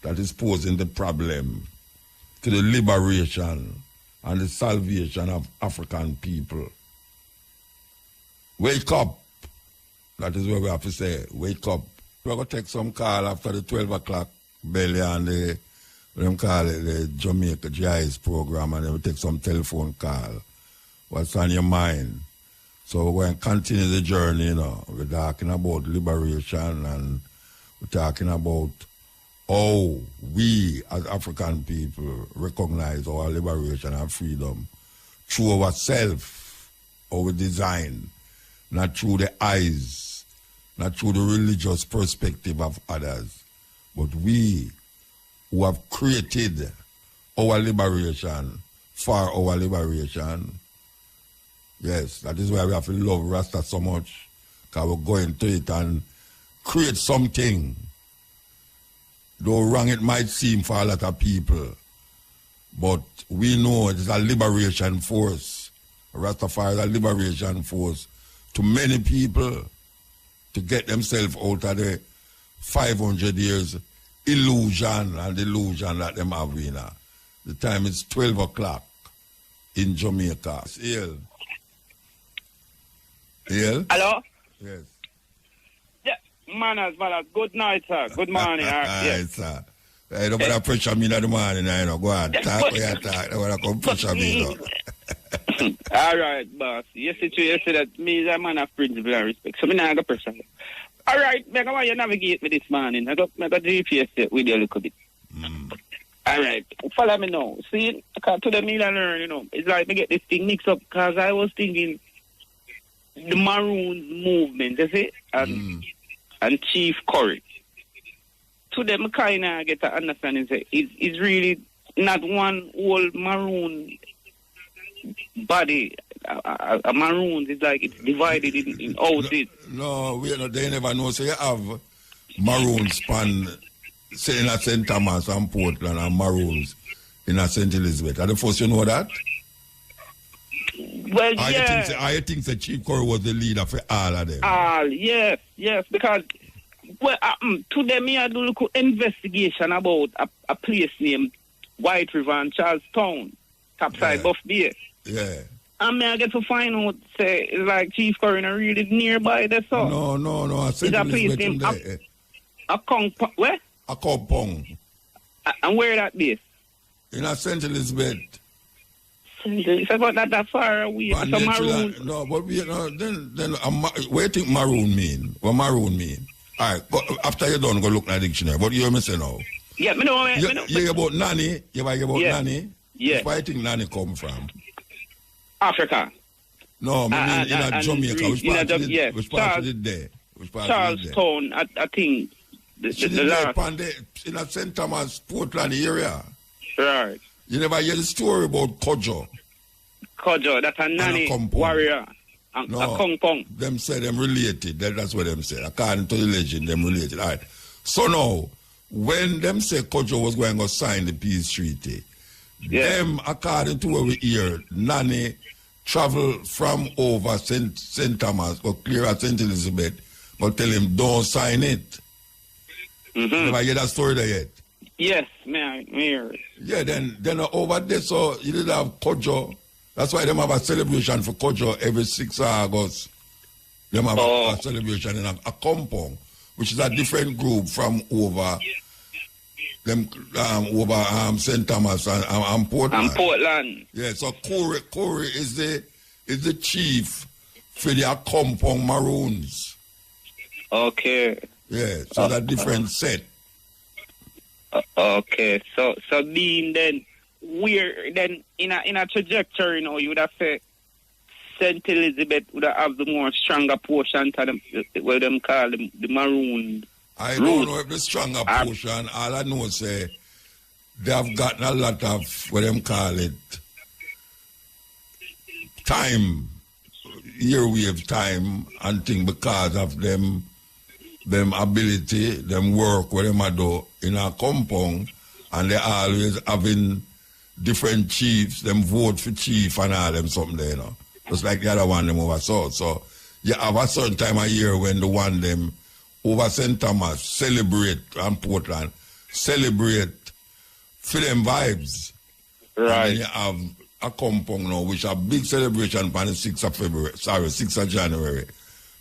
that is posing the problem to the liberation and the salvation of African people. Wake up. That is what we have to say. Wake up. We're going to take some call after the 12 o'clock belly and the them call it the Jamaica GIS program, and then we take some telephone call. What's on your mind? So we're going to continue the journey, you know. We're talking about liberation, and we're talking about how we as African people recognize our liberation and freedom through ourselves, our design, not through the eyes, not through the religious perspective of others, but we who have created our liberation for our liberation. Yes, that is why we have to love Rasta so much, because we're going to it and create something. Though wrong it might seem for a lot of people, but we know it is a liberation force. Rastafari is a liberation force to many people to get themselves out of the 500 years illusion and delusion that them have in. The time is 12 o'clock in Jamaica. Ill. Hello? Yes. Yeah, manners. Good night, sir. Good morning. Yes, sir. I don't want to pressure me in the morning, I know. Go on, talk what you talk. I don't want to come pressure me, though. All right, boss. You say that me is a man of principle and respect, so me not going to pressure you. All right, I want you to navigate me this morning. I got GPS with you a little bit. All right, follow me now. See, to the meal and learn, you know, it's like me get this thing mixed up, because I was thinking the Maroons movement, you see, and Chief Curry. To them, kind of get to understand it's really not one whole Maroon body. A Maroons is like it's divided in houses. No, they never know. So you have Maroons span, say in a St. Thomas and Portland, and Maroons in a St. Elizabeth. Are the first you know that? Well, yeah. I think the Chief Curry was the leader for all of them. Yes, because to them, I do a little investigation about a place named White River and Charlestown, topside Buff Bay. Yeah. And I get to find out, say, it's like Chief Curry really nearby there, so. No. It's a place named where? Akopong. And where that is? In a St. Elizabeth. It's about that far away. It's a Maroon. No, but then what do you think Maroon mean? What Maroon mean? All right, after you're done, go look at the dictionary. What do you say now? Yeah, me know. You about Nanny? Nanny? Yeah. Where do you think Nanny come from? Africa. No, I mean in Jamaica. Which part is it there? Charlestown, I think. The last. In a St. Thomas, Portland area. Right. You never hear the story about Kojo? Kojo, that's a Nanny warrior. A Kong Pong. Them say them related. That's what them say. According to the legend, them related. All right. So now, when them say Kojo was going to sign the peace treaty, them, according to what we hear, Nanny travel from over St. Thomas, go clear at St. Elizabeth, but tell him don't sign it. Never hear that story there yet? Yes, man. Yeah, then over there, so you did have Kojo. That's why they have a celebration for Kojo every 6th of August. They have a celebration in a compound, which is a different group from over them over St. Thomas and Portland. And Portland. Yeah, so Corey is the chief for their compound Maroons. Okay. Yeah, so that different set. Okay, so being then we're then in a trajectory, you would have said St. Elizabeth would have the more stronger portion to them, what them call the Maroon. I don't know if the stronger portion. All I know is they have gotten a lot of what them call it time, yearwave time and thing because of them ability, them work, what them do in a compound, and they always having different chiefs, them vote for chief and all them something there, Just like the other one them over south. So you have a certain time of year when the one them over St. Thomas celebrate and Portland celebrate for them vibes. Right. And you have a compound now which a big celebration on the 6th of January.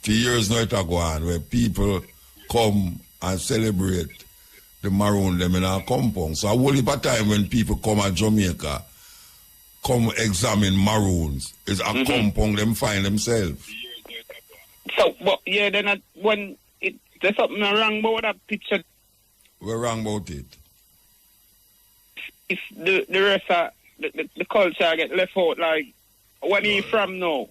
2 years now it go on where people come and celebrate the Maroon them in our compound. So a whole heap of time when people come to Jamaica, come examine Maroons, it's a compound them find themselves. So, but yeah, then when there's something wrong about that picture. We're wrong about it. If the rest of the culture get left out, like when he from now,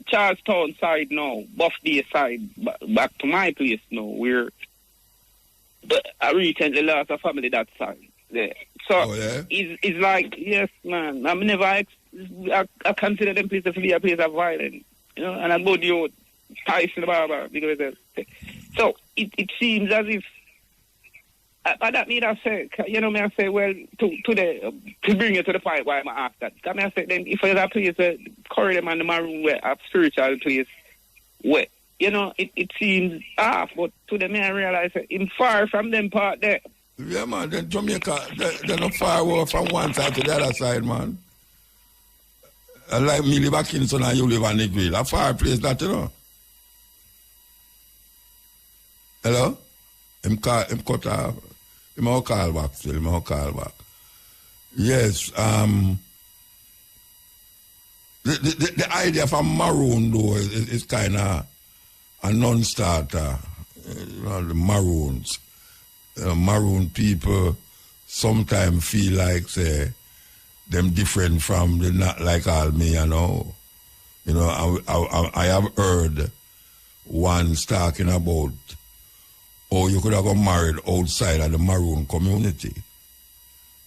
Charlestown side now, Buff Day side, back to my place now, but I recently lost a family that side there. So it's like, yes, man, I consider them places to be a place of violence, and I go to Tyson Barber because so it seems as if but that mean I say, me I say, well, to bring it to the point why I'm asked that. Because I say, then if there's a place where Corey them and the Maroon where a spiritual place where, it seems off, but to them I realize that I'm far from them part there. Yeah, man, then Jamaica, they're not far away from one side to the other side, man. Like me live at Kingston and you live on the Grill. A far place that, Hello? I'm cut off. I'm call back still. I'm call back. Yes. The idea of a Maroon though is kind of a non-starter. The Maroons. Maroon people sometimes feel like say them different from the not like all me. I have heard one talking about. Or you could have got married outside of the Maroon community.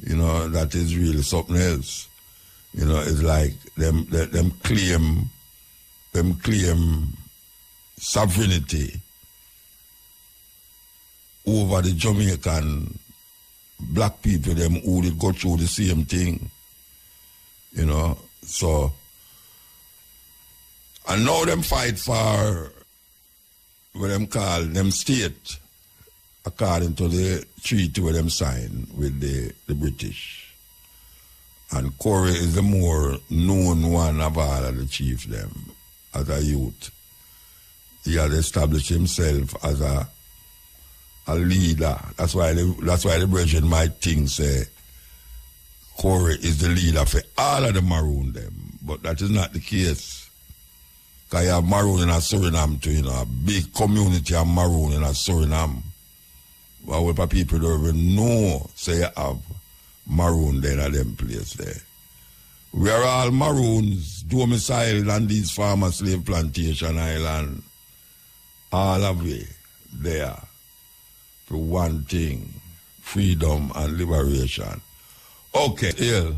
That is really something else. It's like them claim sovereignty over the Jamaican black people, them who did go through the same thing. So and now them fight for what them call them state. According to the treaty where them signed with the British. And Corey is the more known one of all of the chiefs them as a youth. He has established himself as a leader. That's why the brethren might think say Corey is the leader for all of the Maroon them. But that is not the case. Because you have Maroon in a Suriname too, a big community of Maroon in a Suriname. Well, what people don't even know, say you have Maroon there in them place there. We are all Maroons domiciled on these farmer slave plantation island. All of it there for one thing, freedom and liberation. Okay, Hill.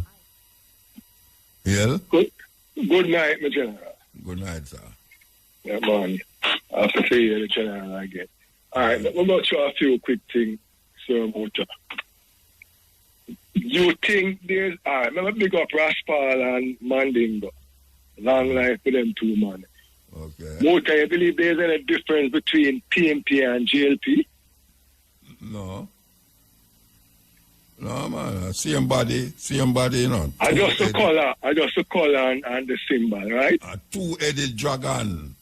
Good night, my general. Good night, sir. Yeah, man. After 3 years, the general again. All right, I'm going to show a few quick things, Sir Mota. You think there's... All right, remember big up Raspal and Mandingo. Long life for them two, man. Okay. Muta, you believe there's any difference between PMP and GLP? No. No, man. Same body, you know. I just the color and the symbol, right? A two-headed dragon.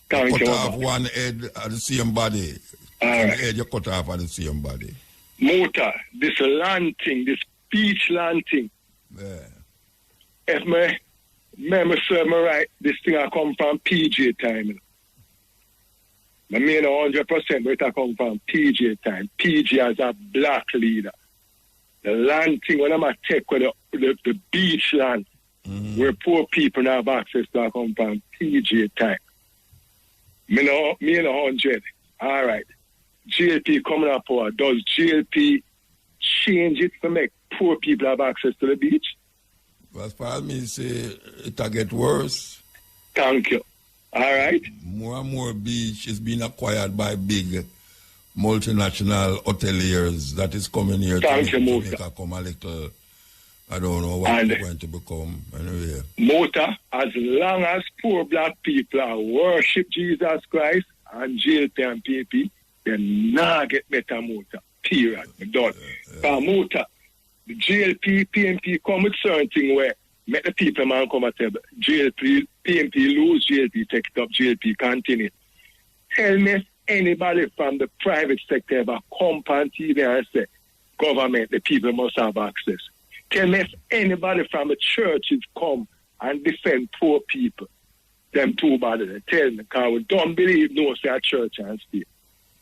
Thank cut you. Off one head at the same body. All right. The head you cut off at the same body. Muta, this land thing, this beach land thing. Yeah. If my memory serve me right, this thing I come from PJ time. I mean 100%, but it come from PJ time. PJ as a black leader. The land thing, when I'm a take with the beach land, where poor people have access to, I come from PJ time. Me in 100. All right. GLP coming up power. Does GLP change it to make poor people have access to the beach? As far as me say, it'll get worse. Thank you. All right. More and more beach is being acquired by big multinational hoteliers that is coming here to make Jamaica come a little. I don't know what it's going to become. Anyway. Mota, as long as poor black people are worship Jesus Christ and GLP and PMP, they not get better Mota. Period. Done. Mota, the GLP, PMP come with certain thing where make the people man come at table. GLP, PMP lose, GLP take it up, GLP continue. Tell me if anybody from the private sector ever come on TV and say, government, the people must have access. Tell me if anybody from the churches come and defend poor people. Them too bad. Tell me, because we don't believe no say a church and state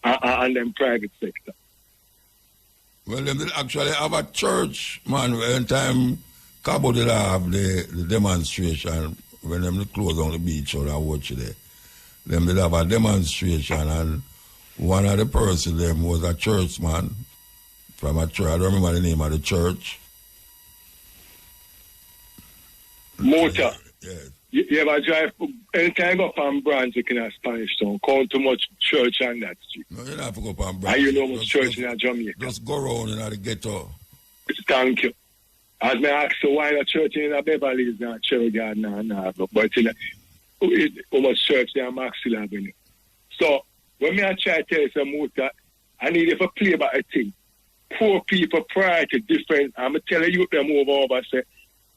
and them private sector. Well, they actually have a church, man. When time Cabo did have the demonstration, when them close on the beach or I watch there, them did have a demonstration, and one of the persons them was a churchman from a church. I don't remember the name of the church. Motor. Yes. You ever drive, anytime you go from Branch, you can have Spanish Town. Count too much church on that street. No, you don't have to go from Branch. And you know much church in Jamaica. Just go around in the ghetto. Thank you. As I ask you why the church in a Beverly is not Cherry Garden, but in how much church there Maxwell Avenue. So, when I try to tell you some Motor, I need you to play about a thing. Poor people prior to different, I'm telling you them over, say,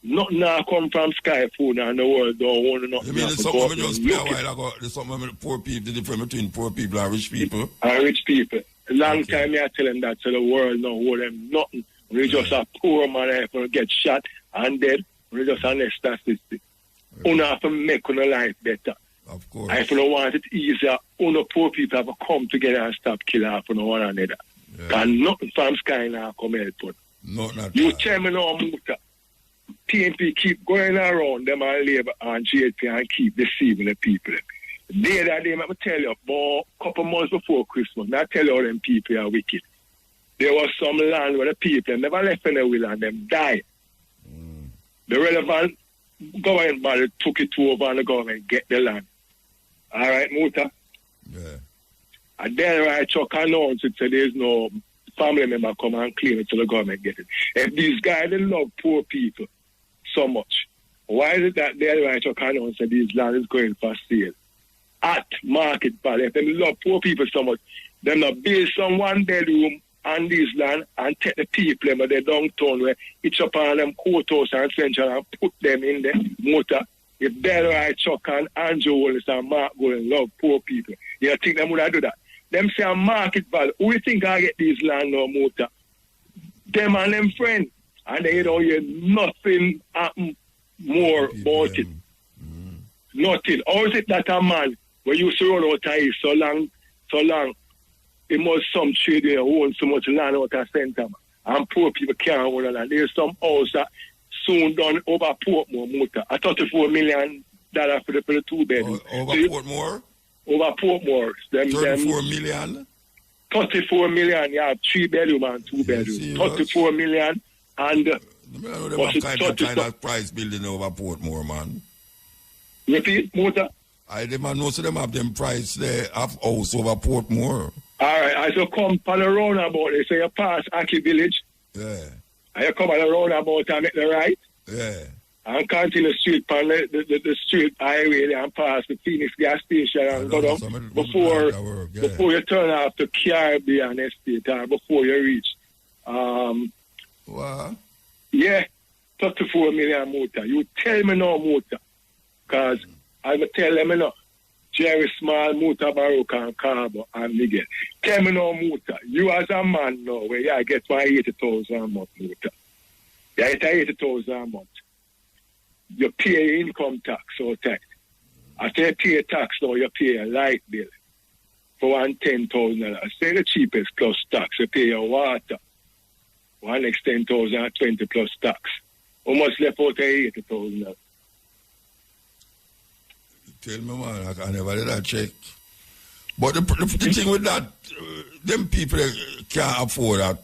nothing now come from Sky Food and the world don't want nothing. You mean there's something we just play a while ago, there's something with poor people, the difference between poor people and rich people? And rich people. A long time I tell them that, so the world don't hold them nothing. We just a poor man if you get shot and dead, we just a next statistic. You have to make your life better. Of course. If you don't want it easier, poor people have to come together and stop killing off one another. Because nothing from Sky now come help. You tell me now, Muta. PNP keep going around them and Labour and GLP and keep deceiving the people. The other day, I tell you, about a couple months before Christmas, I tell you all them people are wicked. There was some land where the people never left in the will and them died. The relevant government body took it over and the government get the land. All right, Muta? Yeah. And then right, Chuck announced it, so there's no family member come and claim it till the government get it. If these guys, they love poor people so much, why is it that they're right to announce that these land is going for sale at market value? If they love poor people so much, they're not build some one bedroom on this land and take the people in the downtown where each upon them courthouse and central and put them in the Motor. If they're right, Chuck and Andrew Wallace and Mark Golden love poor people, you think them would do that? Them say a market value. Who you think I get these land no Motor? Them and them friends. And they don't hear nothing happen more about it. Nothing. Or is it that a man where you used to run out of so long, it must some trade there who owns so much land out of center. And poor people can't own the land. There's some house that soon done over Portmore Motor. A $34 million for the two bedroom. Over Portmore? Over Portmore. 34 million? 34 million, yeah, 3 bedroom and 2 bedroom. 34 million and what kind of price building over Portmore, man? Repeat, Motor? I demand know so them have them price there have house over Portmore. Alright, I so come pan around about it. So you pass Aki Village. Yeah. And you come on the roundabout and make the right. Yeah. And continue straight on the street highway and pass the Phoenix gas station and go down before you turn off the Caribbean Estate or before you reach. What? Yeah, 34 million motor. You tell me no motor. Because I will tell them no. Jerry Small, MUTABARUKA and Carbo and Miguel. Tell me no motor. You as a man know where you get 80,000 a month motor. You get 80,000 a month. You pay income tax or tax. After you pay tax now, you pay a light bill for $10,000. Say the cheapest plus tax. You pay your water. One next 10,000 20 plus tax. How much left out of 80,000? Tell me, man, I never did that check. But the thing with that, them people can't afford that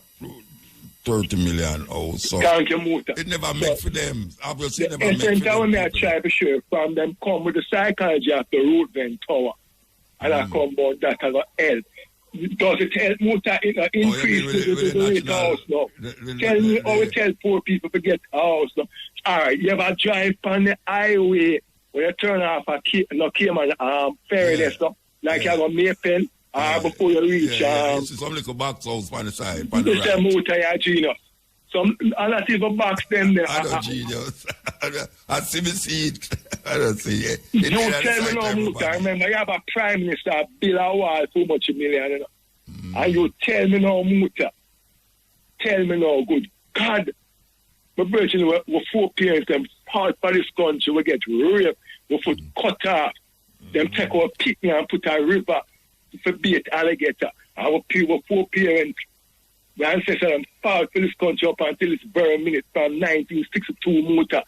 30 million or so. It never make for them. Obviously, it never make for them. When I try to show from them come with the psychology of the root then tower. And I come about that as a help. Does it help motor increase the rate house now? Tell me how we tell poor people to get a house now. Alright, you ever drive on the highway when you turn off a Cayman ferry stuff, like you have a Maypen, before you reach some little box house on the side. On the right. Some motor, yeah, genius. Some not even box them there. I don't genius. I see me see it. I don't see it. You tell me no motor. Remember, you have a prime minister build a wall for much $1 million, and you tell me no motor. Tell me no good. God, my virgin were 4 parents, them part for this country, we get raped, we foot cut off. Them take our picnic and put a river for bait alligator. Our 4 parents, my ancestors them fought for this country up until this very minute from 1962 motor.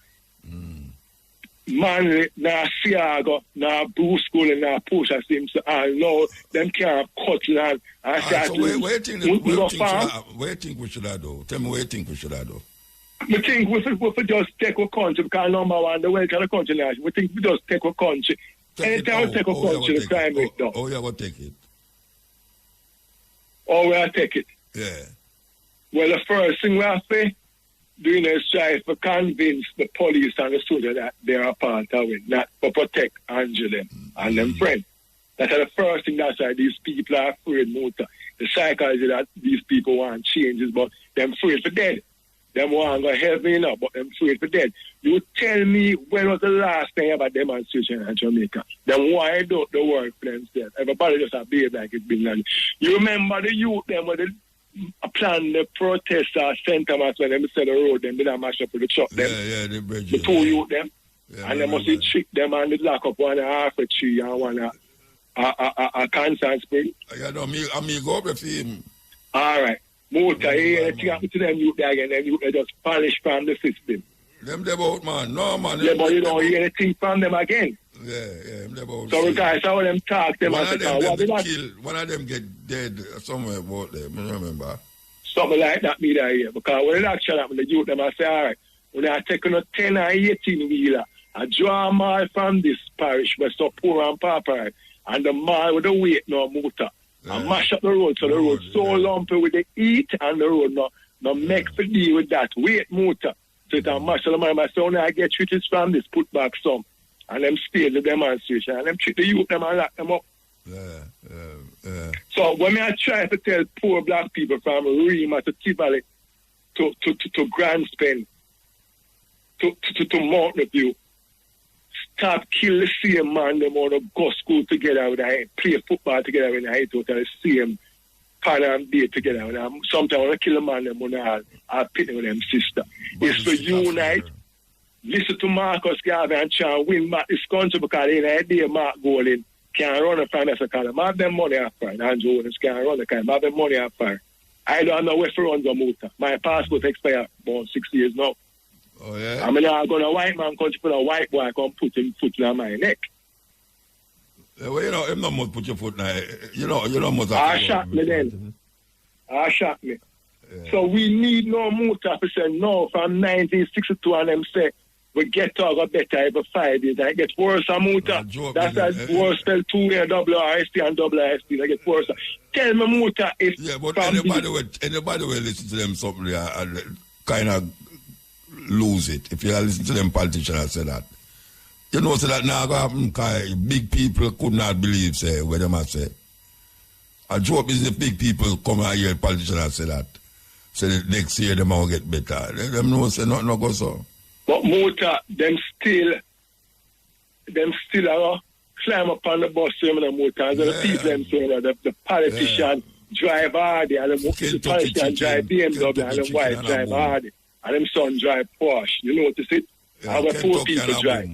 Manly, na Siago, na Bruce School, and na Pusha Simpson, and no, them can't cut land. So where do you think we should have do? Tell me where you think we should have do. We think we just take a country because number one, the wealth of the country now. We think we just take a country. Anytime we take a country, the crime rate down. Oh, yeah, we'll take it. Oh, we'll take it. Yeah. Well, the first thing we have to do is try to convince the police and the soldiers that they are part of it, not to protect Angela and them friends. That's the first thing. That's why these people are afraid motor. The psychology that these people want changes, but they're afraid for dead. Them want to go heaven, but them afraid for dead. You tell me when was the last time about demonstration in Jamaica? Then why don't the work for themselves? Everybody just a baby like it's been done. You remember the youth them when they plan the protest at St. Thomas when they said the road, them didn't mash up with the truck them. The bridge. The 2 youth them. Yeah, and they must trick them and they lock up one half a tree and one a cancer spring. Yeah, no, me go up with him. All right. Motor, anything happen to them youth there again, them youth they just vanish from the system. Them about man, no man. Yeah, but you don't hear anything from them again. Yeah, them about. So guys, how them talk them and say, one of them get dead somewhere about them, I remember. Something like that me there here. Because when it actually happen, the youth them I say, all right, when they are taking a 10 or 18 wheeler, I draw a mile from this parish where so poor and pauper, and the mile with the weight no motor. And mash up the road, so the road so lumpy with the heat and the road no make for deal with that weight motor. So it a mash up the man, my son I get treated from this, put back some. And them stay the demonstration and them treat the youth them and lock them up. So when I try to tell poor black people from Rima to Tivoli to Grand Spen to Mountain View, stop kill the same man, them want to go school together with them, play football together with them, to the same pan and day together with them. Sometimes when I kill a man, them want to pit with them sister. It's to unite. Listen to Marcus Garvey and try and win back this country because in a day Mark Golding can't run a finance account. I have them money up fire. Andrew Jones can't run the kind. I have them money up fire. I don't know where to run the motor. My passport expired about 6 years now. Oh, yeah? I mean, I'm going to white man country for a white boy come put him foot on my neck. Well, you know, him not must put your foot now. You know must have I shot me then. I shot me. Yeah. So we need no motor to say no from 1962 and them say we get to go better every 5 years. And it gets worse and motor. That's that worse spell 2 and WRST and WRST. It gets worse. Tell me motor if yeah, but anybody will listen to them something kind of lose it. If you listen to them politicians say that. You know, so that now happen because big people could not believe, say, what them say. I joke is the big people come out here, politicians say that. Say that next year them will get better. Them know say nothing no go so. But Muta, them still are climb up on the bus in the motor. The people them saying that the politician drive hard and the politician drive BMW and the wife drive hard and them son drive Porsche. You know what to say? Our poor people drive.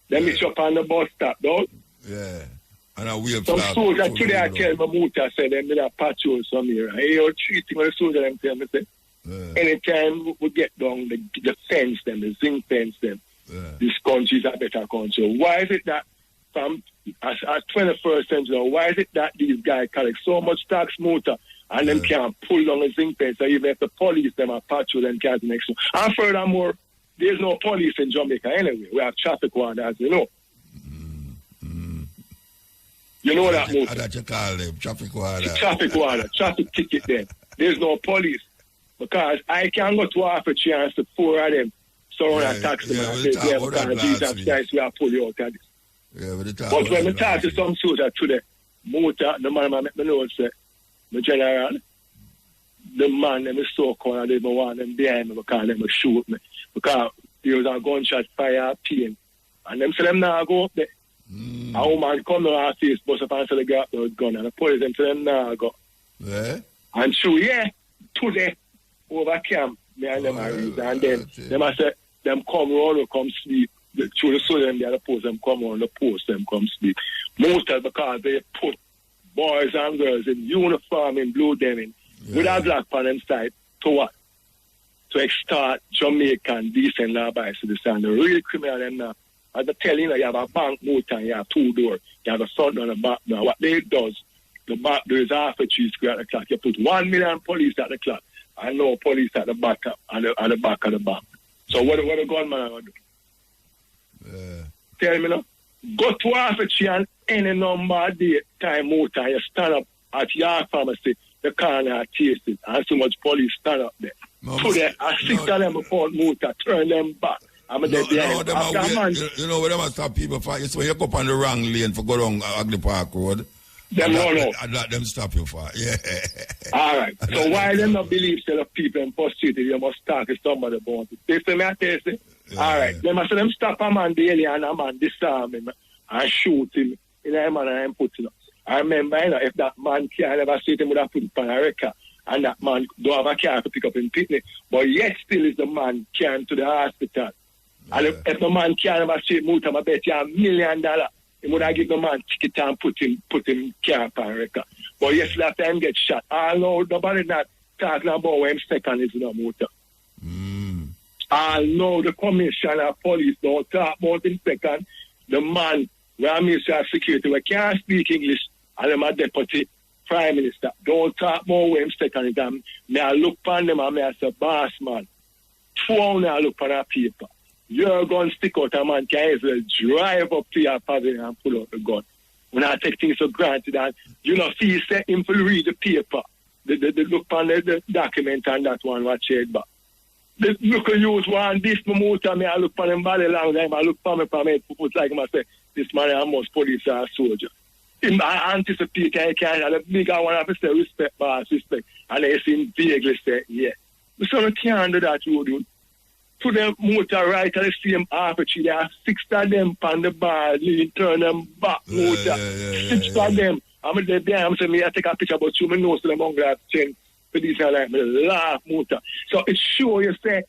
Them is up on the bus stop, though. Yeah. And a wheel some soldiers today I tell my Muta say them did a patrol somewhere. Hey, you're treating when the soldier them tell me say. Anytime we get down the fence them, the zinc fence them, this country is a better country. Why is it that from as 21st century, why is it that these guys collect so much tax motor and them can't pull down the zinc fence, so even if the police them are patrol them can't next one. And furthermore, there's no police in Jamaica anyway. We have traffic warders, you know. You know that motor. That you call them traffic warder. Traffic warder, traffic ticket then. There's no police. Because I can go to half a chance to 4 of them surround and tax them and say, because these are guys we are pull you out of this. But when we talk to some soldier today, motor, the man make me know say, the general, the man them is so cold and they don't want them behind me because them will shoot me. Because there was a gunshot fire pain. And them say them now go up there. A woman come to our face, bust up and say they got the gun and the police them say them now go. And so today over camp, me and them are reason. And then them I say them come round or come sleep. Through the soldier them the other post them come on the post them come sleep. Mostly because they put boys and girls in uniform in blue denim with a black on them side to what? To extort Jamaican decent law-abiding citizens. The real criminal them now. As I tell you, you have a bank motor and you have 2 doors. You have a front door and a back door. What they does, the back door is half a 3 square at the clock. You put 1 million police at the clock and no police at the back and the back of the bank. So what the gunman going to do? Tell me now. Go to half a 3 and any number of day time motor and you stand up at your pharmacy, the corner taste it, and so much police stand up there. Today, I 6 of them upon motor, turn them back. You know where them stop people for? It's when you go up on the wrong lane for go down Ugly Park Road. Them no. I'd let them stop you for. Yeah. All right. So why them not believe that the people in frustrated you must talk to somebody about it? They say me I tell you. All right. Them I say them stop a man daily and a man disarm him and shoot him in a man and put him. I remember if that man can't ever see him would have put it on a record. And that man don't have a car to pick up in Pitney. But yet still is the man carrying to the hospital. And if the man can't ever see Muta, I bet you $1 million. He would have given the man ticket and put him car on record. But yes, after him get shot. I know nobody not talking about when second is in the Muta. I know the commissioner of police don't talk about him second. The man, where Minister of Security, we can't speak English, and I'm a deputy Prime Minister. Don't talk about when second is. May I look upon them and may I say, boss man, 2 I look on a paper. You're going to stick out a man can easily drive up to your pavilion and pull out the gun. When I take things for granted and you know, see say him to read the paper, the look on the document and that one what shared back. The look at use one this motor me I look on him body long time, I look for me put like him I say, this man is most police or soldier. I anticipate I can and the bigger one have to say respect boss, respect. And they seem vaguely say, yeah. So you can't do that you do. To the motor right at the same half a tree, there are 6 of them on the bar, you turn them back motor. 6 of them. I'm there, I'm saying, I take a picture about you, my nose to them hungry at 10 for this and like, me laugh motor. So it shows you say,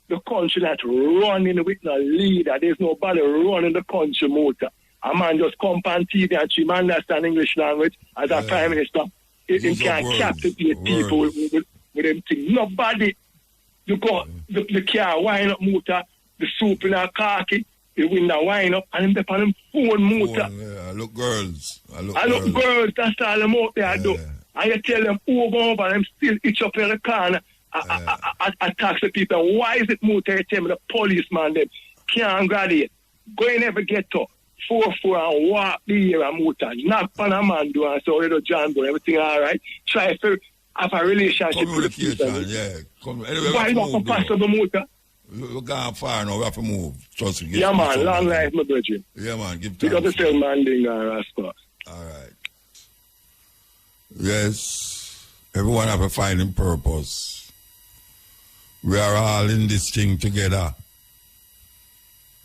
the country not running with no leader. There's nobody running the country motor. A man just come on TV and she understand English language as a prime minister. He can't captivate people with them things. Nobody. You go, the car wind up motor, the soup in a khaki, the window wind up, and them on them phone motor. I look girls. I look girls, that's all them out there do. And you tell them over, them still itch up in the corner, attack the people. Why is it motor? You tell me the policeman them can't graduate. Go in every ghetto, 4-4 and walk the year and motor. Knock on a man do and so little John do everything all right. Try to have a relationship with the people. Anyway, why not to pass the motor? We're going far now, we have to move. Trust me. Yeah, man, long life, my brother. Yeah, man, give time. Because the same man doing All RASTA. right. Yes, everyone have a finding purpose. We are all in this thing together.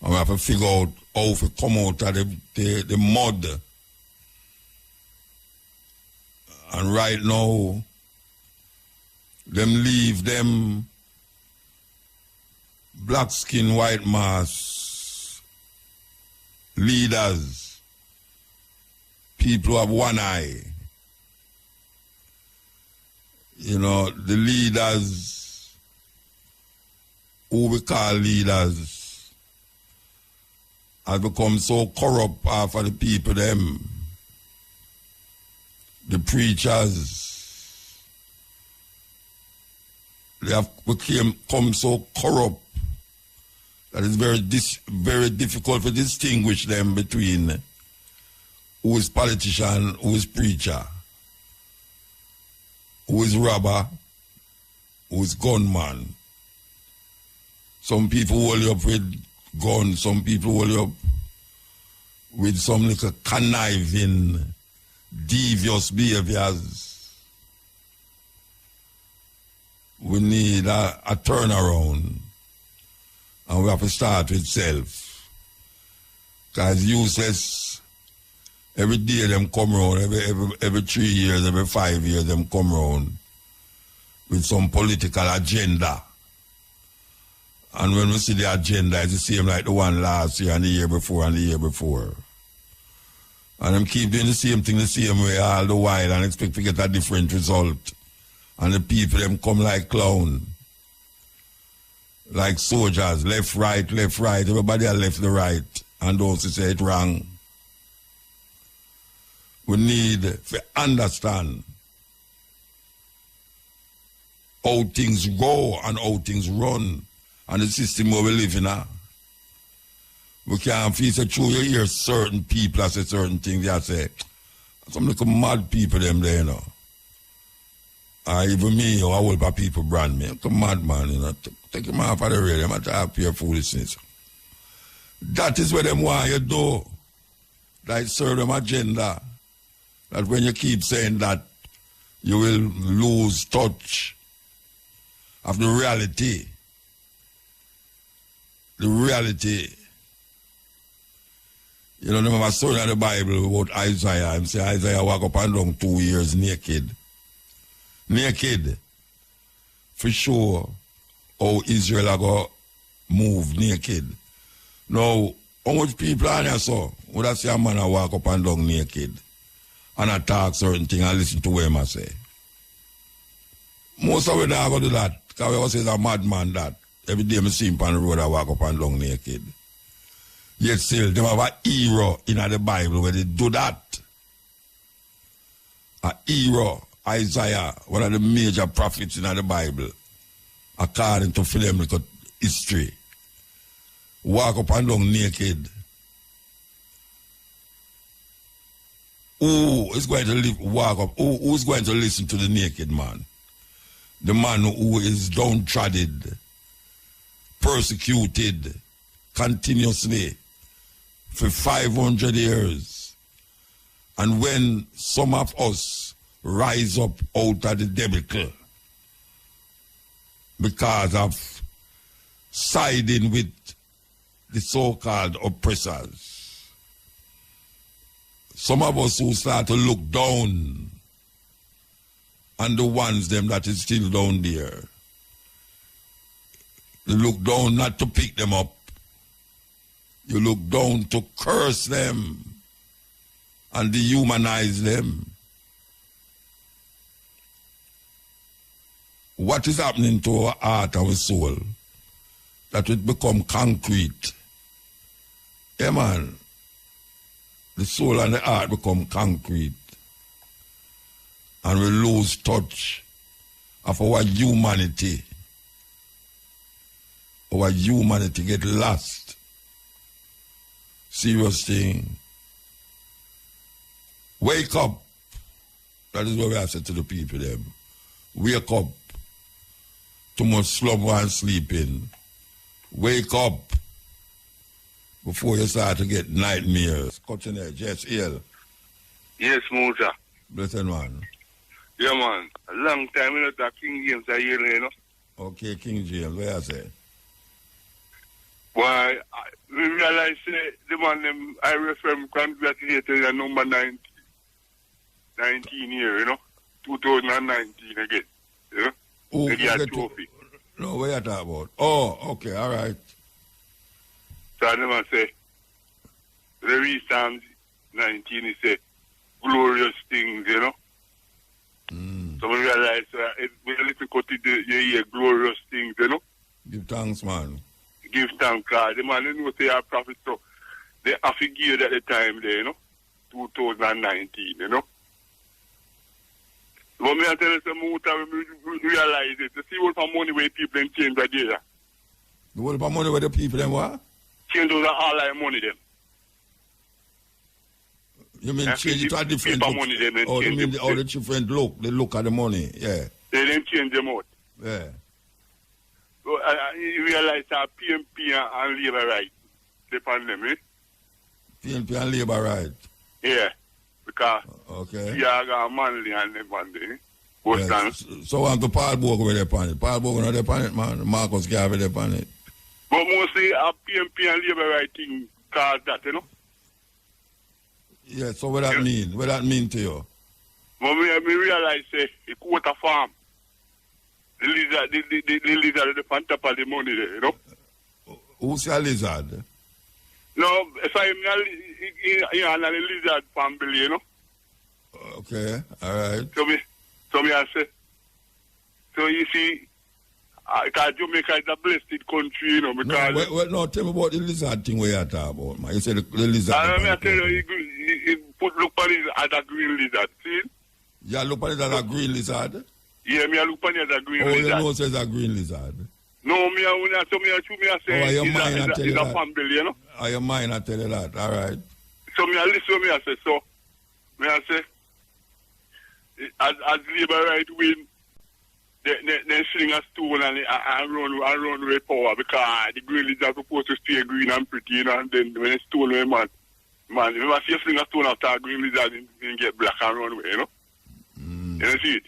And we have to figure out how to come out of the mud. And right now, them leave them black skin, white mask leaders, people who have one eye. You know, the leaders who we call leaders have become so corrupt for the people them. The preachers, they have become so corrupt that it's very difficult to distinguish them between who is politician, who is preacher, who is robber, who is gunman. Some people hold you up with guns, some people hold you up with some little conniving, devious behaviors. We need a turnaround, and we have to start with self. Because useless, every day them come around, every 3 years, every 5 years them come around with some political agenda. And when we see the agenda, it's the same like the one last year and the year before and the year before. And them keep doing the same thing the same way all the while and expect to get a different result. And the people them come like clown. Like soldiers, left, right, everybody are left the right. And those who say it wrong. We need to understand how things go and how things run and the system where we live in now. We can't feel so true. You hear certain people say certain things, they say, some little mad people them there, you know. Even me, or all the people brand me. I'm a mad man, you know. Take him off of the radio, I'm talking pure foolishness. That is what them want you do. That serve them agenda. That when you keep saying that, you will lose touch of the reality. The reality. You know, remember a story in the Bible about Isaiah. And say Isaiah walk up and down 2 years naked. Naked. For sure, how Israel are going to move naked. Now, how much people are there so? Would I see a man walk up and down naked and attack certain things and listen to what I say? Most of them are going to do that. Because we always say a madman that. Every day I see him on the road I walk up and down naked. Yet still, they have a hero in the Bible where they do that. A hero, Isaiah, one of the major prophets in the Bible, according to Philemical history, walk up and down naked. Who is going to walk up? Who is going to listen to the naked man? The man who is downtrodden, persecuted continuously for 500 years. And when some of us rise up out of the debacle because of siding with the so-called oppressors, some of us who start to look down on the ones them that is still down there, you look down not to pick them up. You look down to curse them and dehumanize them. What is happening to our heart, our soul, that it become concrete? Yeah, man. The soul and the heart become concrete. And we lose touch of our humanity. Our humanity get lost. Serious thing. Wake up. That is what we have said to the people them. wake up. Too much slumber and sleeping. Wake up before you start to get nightmares. Cutting edge, yes, ill. Yes, Muta. Blessed man. Yeah, man. A long time, you know, that King James are here, you know. Okay, King James, what you say? Why, we realize the man, I refer him, congratulated at number 19 year, you know. 2019 again, you know. Oh, they get a trophy. No, what you talking about? Oh, okay, all right. So I never say, the reason 19, he said, glorious things, you know. So we realize it's a little cut you glorious things, you know. Give thanks, man. Give thanks, God. The man, you know, say our prophet, so they have to give at the time there, you know, 2019, you know. But me I tell you some more time, we realize it. You see what for money where people then change right there. What for money where the people then what? Change those all our money them. You mean change it to a different look? Money, then oh, you mean all the different look? They look at the money, yeah. They then change them out. Yeah. So you realize that PMP and labor right depend them, eh? PMP and labor right. Yeah. Because okay. you are manly and them on there. Yes. So want to Paul Bogle with their planet. Paul Bogle not their planet, man. Marcus Garvey with their planet. But mostly a PMP and labor right thing cause that, you know? Yeah, so what that mean? What that mean to you? But me realize a quarter farm. The lizard on top of the money there, you know? Who's a lizard? No, if I'm in a lizard family, you know? Okay, all right. So me I say, so you see, because Jamaica is a blessed country, you know, because... No, tell me about the lizard thing where you're talking about, man. You said the lizard... I tell you, you look at it as a green lizard, see? You look at it as a green lizard? Yeah, me look at it as a green lizard. Oh, you know it says a green lizard? No, me say it's a family, you know? Are your mind I tell you that, all right. So me I listen, me I say, so, me I say, as labor right win, they sling a stone and run with power because the green lizard supposed to stay green and pretty, you know, and then when the stone away, man, if I see a sling a stone after a green lizard, then get black and run away, you know? You see it?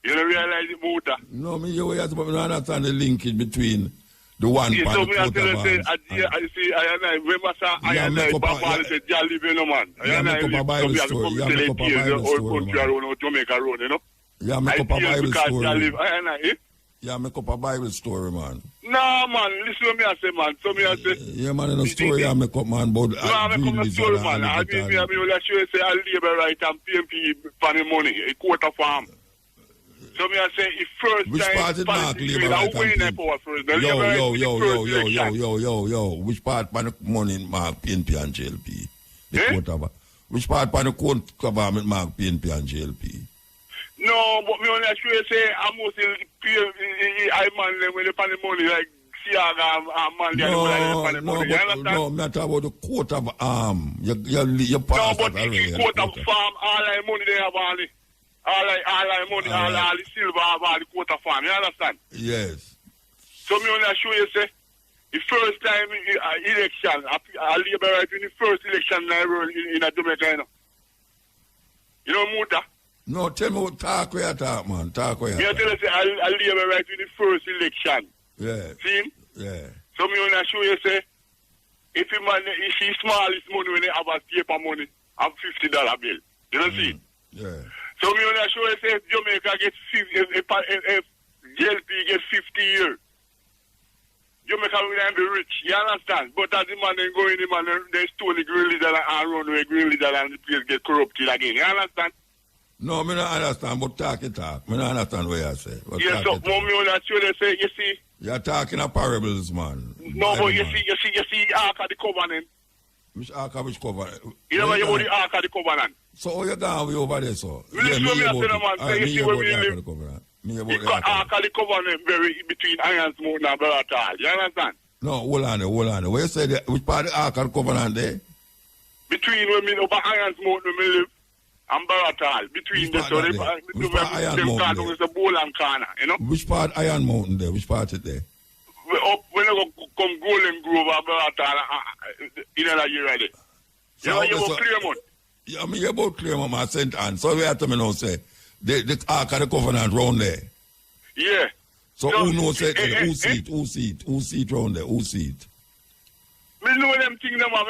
You don't realize it, Muta? No, me you have to understand the linkage between the one part and the quarter man. I see, I know, Papa said, "Jah live, you know, man." Yeah, make up a Bible story. Yeah, make up a Bible story, man. Jamaica road, you know. Yeah, make up a Bible story. Yeah, make up a Bible story, man. No, man, listen to me, I say, man. So me, I say. Yeah, man, in the story, I make up, man, but I make up the story, man. I mean, will show you say, I labor right and PMP for the money, a quarter farm. So me I say, if first which time... Which part is Mark labor right and PNP? Yo. Which part of the money Mark PNP and JLP? The which part of the court government Mark PNP and JLP? No, but me only show you say, I'm mostly I man them when they find the money like Siaga and man No, I'm not talking about the court of arm. You pass that already. No, but the court of farm, all the money they have on it. All the money, all the silver, all the quarter farm. You understand? Yes. So me only show you say, the first time election, I labor right in the first election in Jamaica. You know, Muta? No, tell me what talk where you talk, man. Talk where you talk. I tell you, say, I labor right in the first election. Yeah. See? Yeah. So me only show you say, if he smallest money when they have a paper money, I'm $50 bill. You know see? Yeah. So me only show you say Jamaica gets if JLP gets 50 years. Jamaica will be rich, you understand? But as the man then go in, the man they stole the green lizard and run away green lizard and the place get corrupted again. You understand? No, me not understand, but talk. Me not understand what you say. Yes, so me only show you say, you see. You're talking of parables, man. No, but you see Ark of the Covenant. Which Ark of which Covenant? You know about the Ark of the Covenant. So you're going over there, so? Listen to me, I say, man, you see where we live. The Ark of the Covenant very between Iron's Mountain and Baratal. You understand? No, hold on. Where you say which part of the Ark of the Covenant there? Between where me over Iron's Mountain we live and Baratal. Between the two, which part Iron Mountain there? The Bowl and Corner, you know? Which part Iron Mountain there? Which part is there? Up when you come Golden Grove and Baratal, you know that you're ready. So, you about Claremont. Yeah, I mean, you're about Claremont, my St. Anne. So we have to know, say, the Ark of the Covenant round there. Yeah. So who knows it? Who see it round there? Who see it? Me know them things, them. No, I'm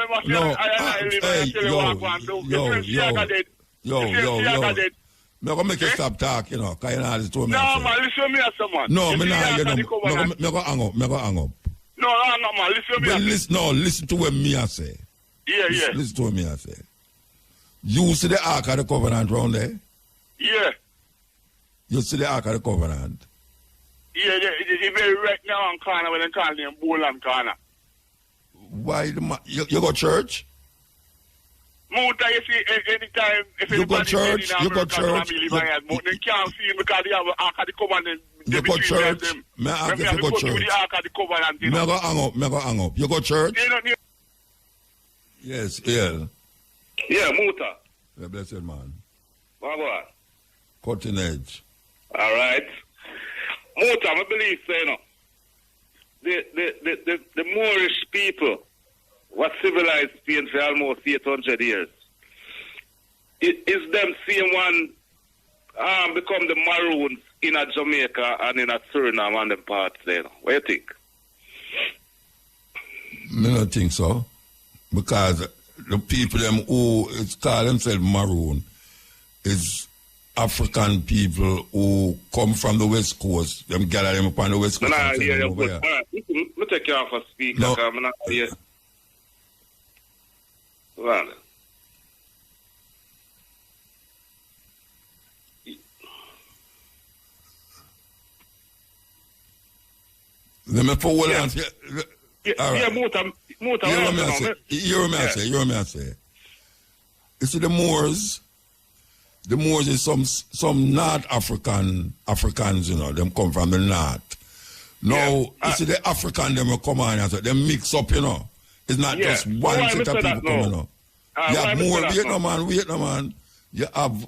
going to make you stop talking, you know, because you're not told me. No, man, listen me as someone. No, me not, you know, me go hang up. No, man, listen me as listen to what me I say. Yeah. Listen to what me I say. You see the Ark of the Covenant round there? Yeah. You see the Ark of the Covenant? Yeah, it's very right now on corner when they call them Bowl and Corner. Why you go church? Muta, you see, anytime if you go church, they can't see him because they have Ark of the Covenant. You go church? May I ask you go church? Me go hang up. You go church? Yes, yeah. Yeah, Muta. Yeah, blessed man. What? Cutting edge. All right. Muta, I believe, you know, the Moorish people were civilized Spain for almost 800 years. Is them same one become the Maroons in a Jamaica and in a Suriname and them parts there? What do you think? I don't think so. Because the people them who call themselves Maroon is African people who come from the West Coast. Them gather them upon the West Coast. Let me take you off a speaker. No. I'm not here. Well. Let me put one on. Yeah, Muta. You hear me say. You see the Moors is some North Africans, you know, them come from the North. Now, you see the African, them will come on and say, them mix up, you know. It's not just one set of people coming, you know. You have more, wait no man. You have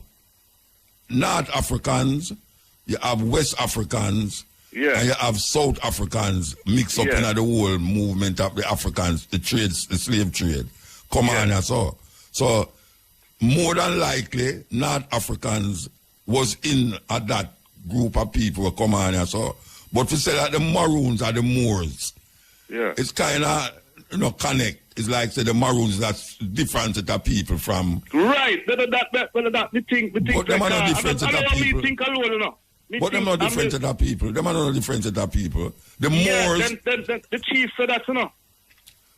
North Africans, you have West Africans, and you have South Africans mixed up in the whole movement of the Africans, the trades, the slave trade. Come on and so. So, more than likely, North Africans was in that group of people who come on and so. But to say that the Maroons are the Moors, it's kind of, you know, connect. It's like, say, the Maroons, that's different set of people from... Right, the thing... But them are not different set of people. Think alone, you know. But them are not different set of people. Them are not different set of people. The Moors... the chief said that, you know.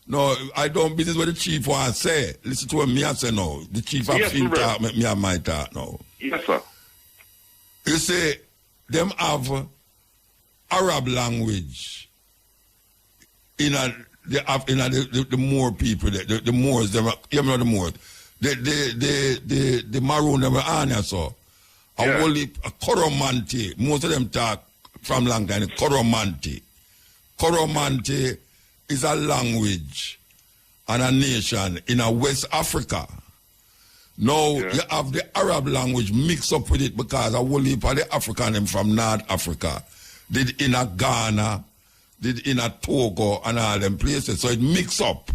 No, I don't. This is what the chief wants to say. Listen to what me I say now. The chief of him talk, me and my talk now. Yes, sir. You say, them have Arab language the Moor people, the Moors, them, you know the Moors. The Maroon, them are on so. Only Coromante, most of them talk from long time, Coromante. Coromante is a language and a nation in a West Africa. Now, you have the Arab language mixed up with it because a whole heap of the African them from North Africa did in a Ghana, did in a Togo and all them places. So it mixed up.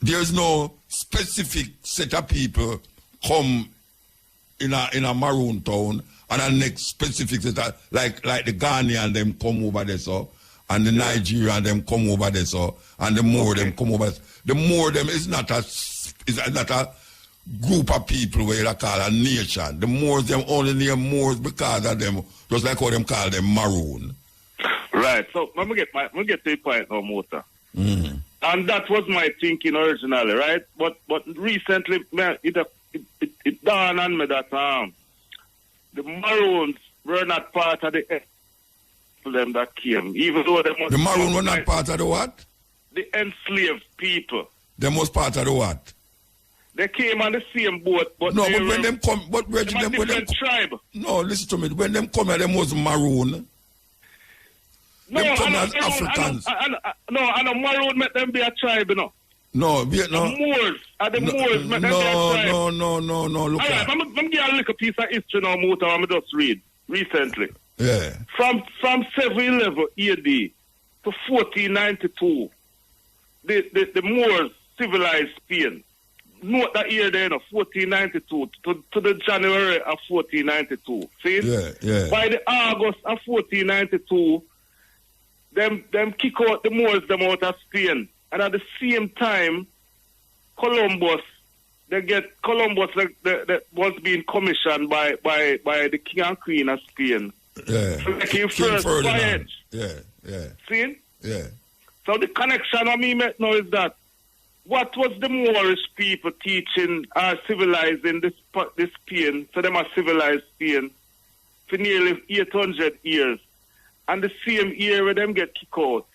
There's no specific set of people come in a Maroon town and a next specific set of, like the Ghanaian them come over there so, and the Nigerian them come over there so, and the Moor them come over there. The Moor them is not a group of people where you call a nation. The Moors them only name Moors because of them, just like how them call them Maroon. Right. So let me get to the point now, Mota. And that was my thinking originally, right? But recently, man, it dawned on me that the Maroons were not part of the them that came, even though the Maroons were not part of the what? The enslaved people. They was part of the what? They came on the same boat, but no, but when them come, but when them tribe. No, listen to me. When them come here, them was Maroon. No, them come as Africans. No, and a Maroon make them be a tribe, you know. No, Vietnam. The Moors. The Moors. No. Look all right, I'm going to give you a little piece of history now, Muta, I'm just read recently. Yeah. From 711 AD to 1492, the Moors civilized Spain. Note that year then of 1492 to the January of 1492. See? Yeah. By the August of 1492, them kick out the Moors them out of Spain. And at the same time, Columbus that was being commissioned by the King and Queen of Spain. Yeah. So they came first voyage. Yeah. See? Yeah. So the connection of me met now is that what was the Moorish people teaching or civilizing this Spain? So them are civilized Spain for nearly 800 years. And the same year where them get kicked out,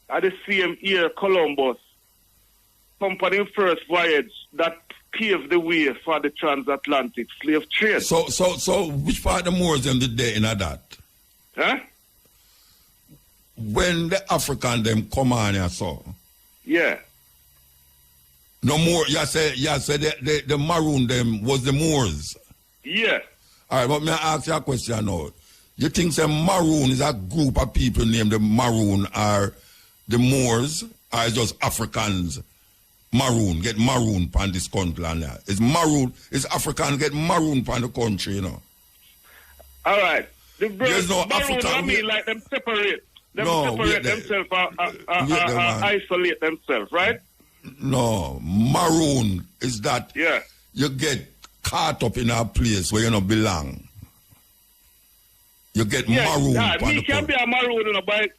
at the same year Columbus come for the first voyage that paved the way for the transatlantic slave trade. So which part of the Moors them did they in that? Huh? When the African them come on here, so yeah. No more. You say the Maroon them was the Moors. Yeah. All right, but may I ask you a question now? You think the Maroon is a group of people named the Maroon or the Moors or is just Africans Maroon get Maroon on this country? Is Africans get Maroon on the country, you know? All right. There's no Maroon, African. I mean, like them separate. Separate themselves isolate themselves, right? No, Maroon is that you get caught up in a place where you don't belong. You get maroon. Me can be a maroon, you know, by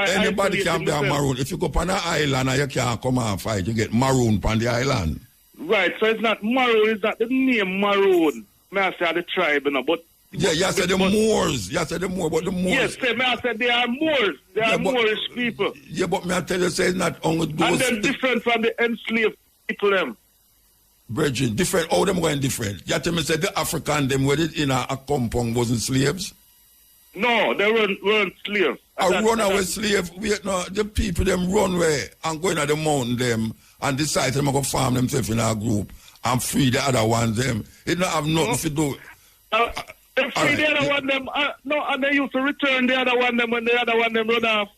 anybody can be a maroon. If you go on an island and you can't come and fight, you get maroon on the island. Right, so it's not maroon, it's not the name maroon. May I say the tribe, you know, but yeah, you said the Moors. You said the Moors, but the Moors. Yes, may I say they are Moors. They are Moorish people. Yeah, but may I tell you, say it's not only those. And they're different from the enslaved people, them. Brethren, different. All them going different. You tell me, say the African, them were in a compound wasn't slaves? No, they weren't slaves. A runaway slave. The people, them run away and go into the mountain, them, and decide them to go farm themselves in a group and free the other ones, them. It don't have nothing to do. They free the other one them, and they used to return the other one them when the other one them run off.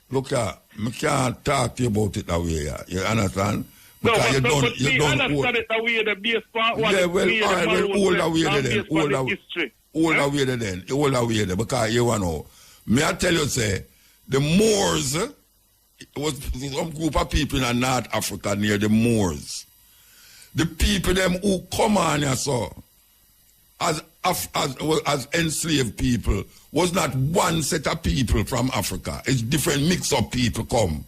Look, I can't talk to you about it that way. You understand? No, because but you understand it that way, the base part one. Yeah, well, all right, well, all the way then. All the way then. All the way then. Because you know, may I tell you, say, the Moors was some group of people in North Africa near the Moors. The people them who come on here, so as enslaved people was not one set of people from Africa. It's different mix of people come.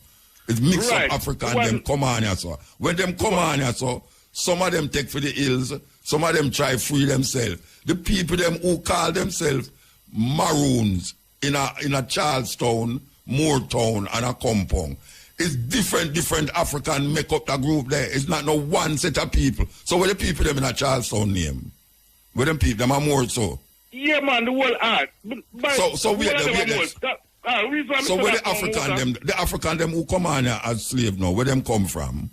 It's mix of Africa and them come on here, so. When them come on here, so, some of them take for the hills, some of them try free themselves. The people them who call themselves Maroons in a Charlestown, Moortown, and a compound. It's different African make up the group there. It's not no one set of people. So what the people them in a Charlestown name? Where them people, them are more so? Yeah, man, the whole art. So where the African them who come on here as slave now, where them come from?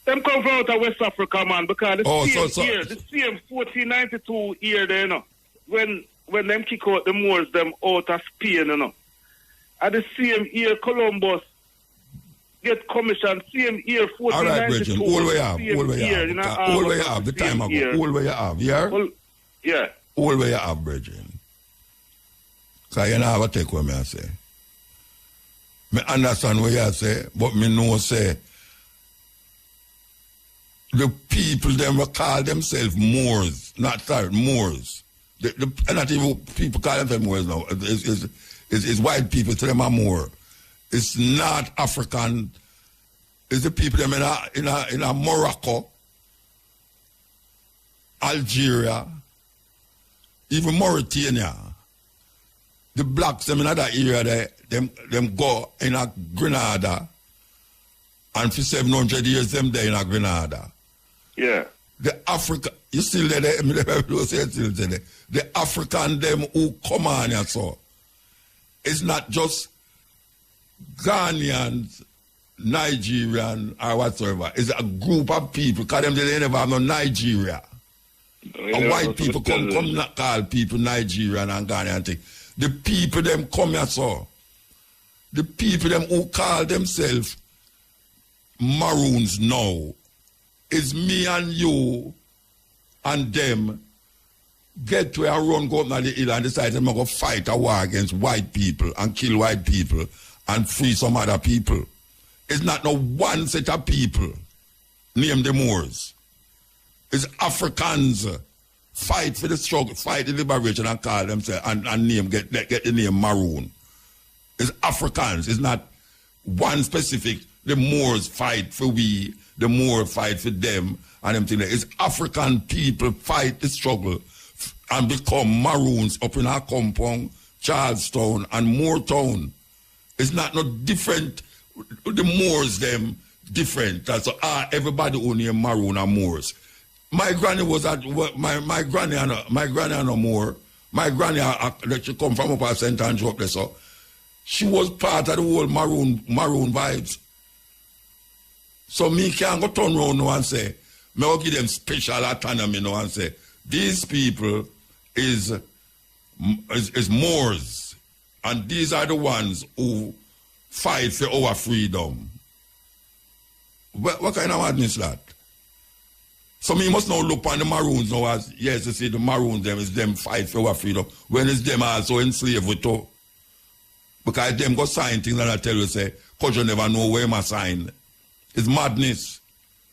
Them come from out of West Africa, man, because the same 1492 year there, you know, when them kick out the Moors, them out of Spain, you know. At the same year, Columbus get commissioned, same year, 1492. All right, Bridget, all the way up, the time ago, all the way up, yeah? Yeah. All the way up, Bridget. So you know how I take what I say. I understand what you say, but me know say, the people them call themselves Moors, Moors. Not even people call themselves Moors now. It's white people, to them are Moor. It's not African. It's the people them in a Morocco, Algeria, even Mauritania. The blacks them in that area there, them go in a Grenada, and for 700 years them there in a Grenada. Yeah. The Africa, you still there? The African them who come on here, so it's not just Ghanaians Nigerian or whatsoever. It's a group of people, because they never have no Nigeria. And white people come not call people Nigerian and Ghanaian thing. The people them come here, so. The people them who call themselves Maroons now is me and you and them get to a run go up on the hill and decide they're going to fight a war against white people and kill white people and free some other people. It's not no one set of people named the Moors. It's Africans fight for the struggle, fight the liberation and call themselves and name get the name Maroon. It's Africans. It's not one specific. The Moors fight for we, the Moors fight for them, and them thing. It's African people fight the struggle and become Maroons up in our compound, Charlestown and Moortown. It's not no different. The Moors them different. So everybody who name Maroon are Moors. My granny was at my granny and no Moor. My granny that she come from up at St. Andrew up there, so she was part of the whole Maroon vibes. So me can't go turn around now and say, me will give them special autonomy now and say, these people is Moors, and these are the ones who fight for our freedom. What kind of madness is that? So me must now look on the Maroons now as, yes, you see the Maroons, them is them fight for our freedom, when it's them also enslaved too. Because them go sign things and I tell you, say, because you never know where my sign. It's madness.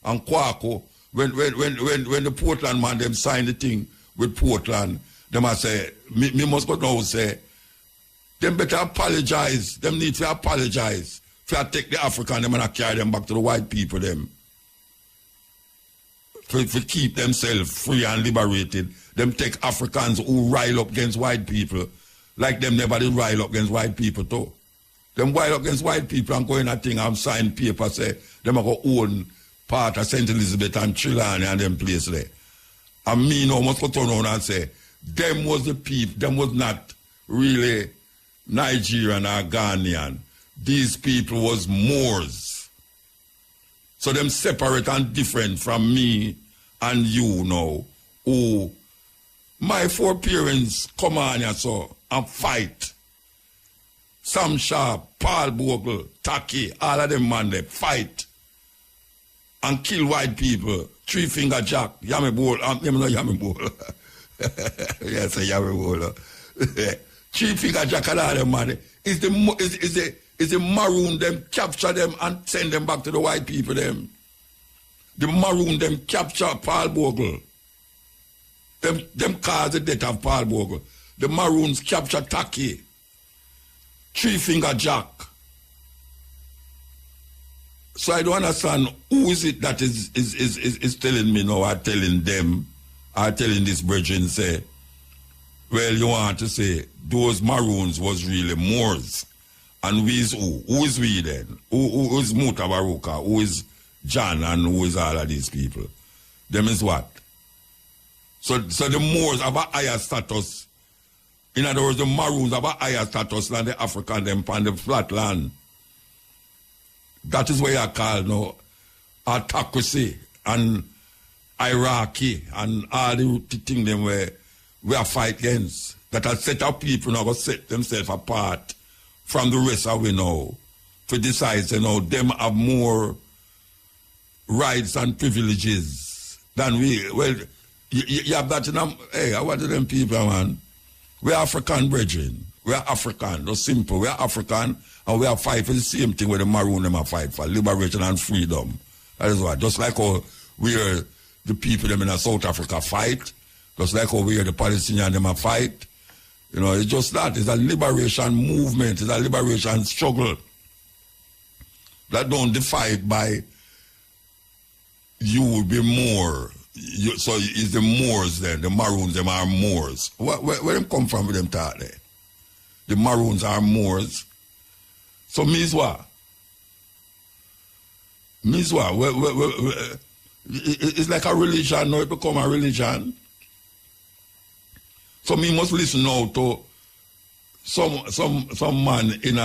And Kwako, when the Portland man, them sign the thing with Portland, them I say, me must go now say, them better apologize. Them need to apologize. For take the African, them and carry them back to the white people, them. For keep themselves free and liberated. Them take Africans who rile up against white people, like them never did rile up against white people too. Them rile up against white people and go in a thing and sign paper, say, them are going to own part of St. Elizabeth and Trelawney and them place there. And me now must go turn around and say, them was the people, them was not really Nigerian or Ghanaian. These people was Moors. So them separate and different from me and you now. Who my four parents come on here so and fight. Sam Sharp, Paul Bogle, Taki, all of them man they fight and kill white people. Three Finger Jack, Yami Bowl, Yami Bowl. Yes, Yami Bowl. Three Finger Jack, all of them man. Is the Maroon them capture them and send them back to the white people them. The Maroon them capture Paul Bogle. Them cause the death of Paul Bogle. The Maroons capture Taki. Three Finger Jack. So I don't understand who is it that is telling me now or telling them or telling this brethren say, well, you want to say those Maroons was really Moors. And we is who? Who is we then? Who is MUTABARUKA? Who is John and who is all of these people? Them is what? So the Moors have a higher status. In other words, the Maroons have a higher status than the African them on the flat land. That is why I call now autocracy and hierarchy and all the things them where we are fight against. That a set of people now go set themselves apart from the rest of we know. To decide, you know, them have more rights and privileges than we. Well, you have that in them. Hey, what are them people, man? We are African brethren. We are African. That's simple. We are African and we are fight for the same thing where the Maroon them are fight for, liberation and freedom. That is what. Just like how we are the people them in South Africa fight, just like how we are the Palestinians them are fight. You know, it's just that. It's a liberation movement. It's a liberation struggle that don't define by you will be more. So it's the Moors then, the Maroons, them are Moors. Where them come from with them talk there? The Maroons are Moors. So means what? Means what? It's like a religion, now it become a religion. So me must listen now to some man in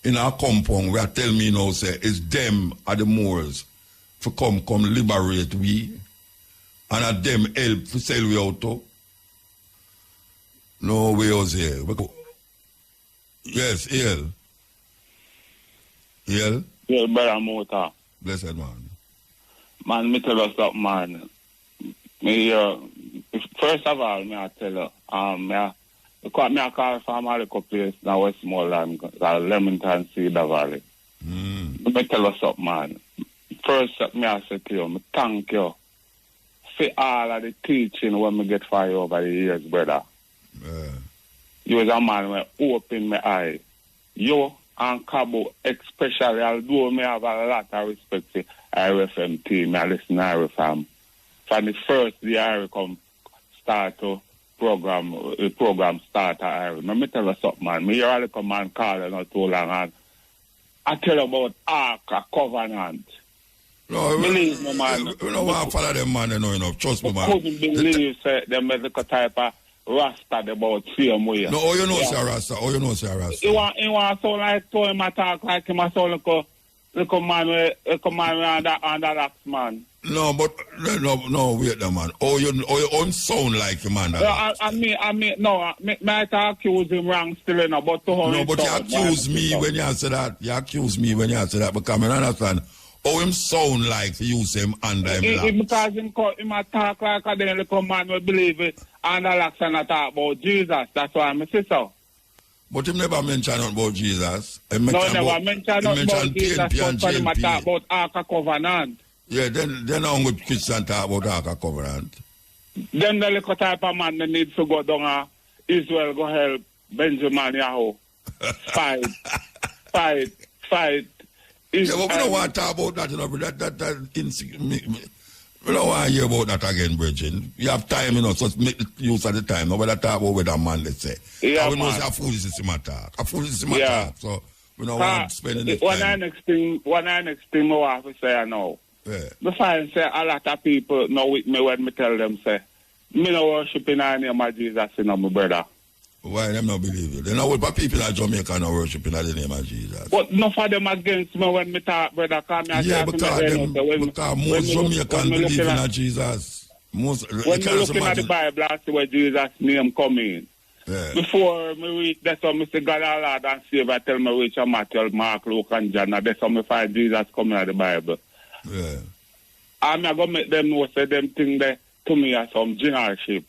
in our compound where tell me now say it's them are the Moors for come liberate we and at them help to sell we out to. No way else here. Yes, El. El? Yeah, brother Mota. Blessed man. Man, me tell us something, man. Me, first of all, me I tell you, I call from a little place in Westmoreland, Leamington, Cedar Valley. Me tell us something, man. First, me I say to you, me thank you for all of the teaching when me get for you over the years, brother. You was a man who opened my eye. You and Cabo especially, although me have a lot of respect for RFM team, I listen to RFM. From the first day I come start to program start at Let me tell you something, man. Me hear come and call you not too long and I tell you about Ark, a covenant. No, believe me, man. We don't want to follow them, man, you know, enough. Trust me, man. I couldn't believe the medical type of Rasta about same way. No, all you know, say Rasta. All you know, say Rasta. He want so like to him talk like him so like a man under axe man. No, but no, wait, the man. Oh, you own sound like him, man. I mean, no, might accuse him wrong still, you know, but to no, but you accuse me when you say that. You accuse me when you say that, because I understand. Oh, him sound like to use him under him. Because him talk like a little man will believe it and relax and talk about Jesus. That's why I'm say so. But him never mention about Jesus. Never mention about Jesus, but him talk about Ark of Covenant. Yeah, then how good Christian talk about Ark of Covenant? Then the little type of man that needs to go down Israel go help Benjamin Yahoo. Fight. Yeah, but we don't want to talk about that, you know, we don't want to hear about that again, Bridget. You have time, you know, so make use of the time. Nobody talk about what that man, let's say. Yeah, we know it's a foolish talk. A foolish talk. So we don't want to spend any time. One next thing I want to say, I know. Yeah. Before I say, a lot of people know with me when me tell them, say, me no worship in the name of Jesus, you know, my brother. Why them not believe you? They know what people in Jamaica not worship in the name of Jesus. But enough of them against me when me talk, brother. Yeah, because most Jamaican believe in Jesus. When me looking at the Bible, I see where Jesus' name come in. Yeah. Before me reach, that's how me say God our Lord and Savior tell me which are Matthew, Mark, Luke, and John. That's how me find Jesus coming out of the Bible. Yeah. I'm going to make them know, say them thing there to me as some generalship.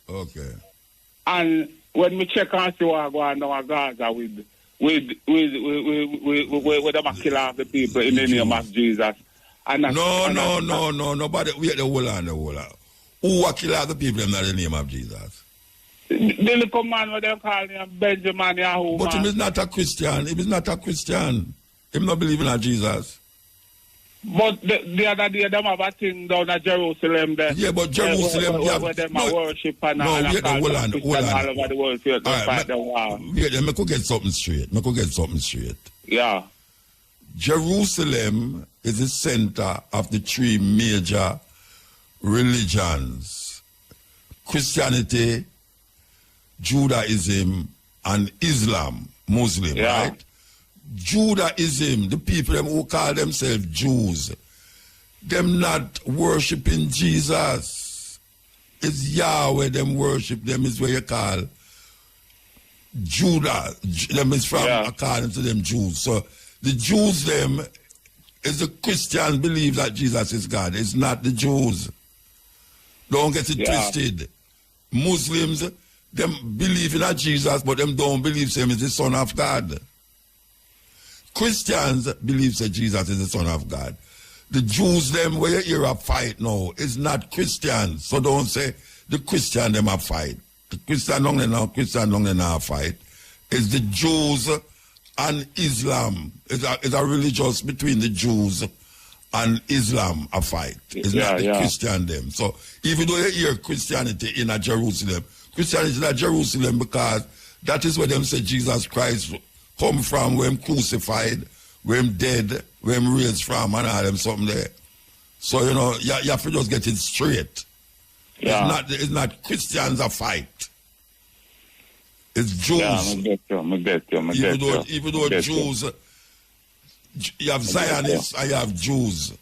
Okay. And when we check and see what going on in Gaza with them kill off the people in the name of Jesus. No, nobody. We at the whole land, Who will kill off the people in the name of Jesus? The little man what they call him Benjamin Yahoo. But he is not a Christian. He is not a Christian. He not believing in Jesus. But the other day, them have a thing down at Jerusalem there. Yeah, but Jerusalem, where them worship and all over the world to fight the war. Yeah, let me go get something straight. Yeah. Jerusalem is the center of the three major religions: Christianity, Judaism, and Islam, Muslim, right? Judaism, the people them who call themselves Jews, them not worshiping Jesus. It's Yahweh them worship, them is what you call Judah. Them is from according to them Jews. So the Jews them is the Christians believe that Jesus is God. It's not the Jews. Don't get it twisted. Muslims, them believe in a Jesus, but them don't believe him is the Son of God. Christians believe that Jesus is the Son of God. The Jews, them, where you hear a fight now, is not Christians. So don't say the Christian, them a fight. The Christian don't a fight. It's the Jews and Islam. It's a religious between the Jews and Islam a fight. It's not the Christian, them. So even though you hear Christianity in a Jerusalem, Christianity is in a Jerusalem because that is where them say Jesus Christ come from, where him crucified, where him dead, where him raised from, and all them something there. So, you know, you have to just get it straight. Yeah. It's not Christians a fight. It's Jews. Yeah, I get you. Even though Jews, you have Zionists and you have Jews.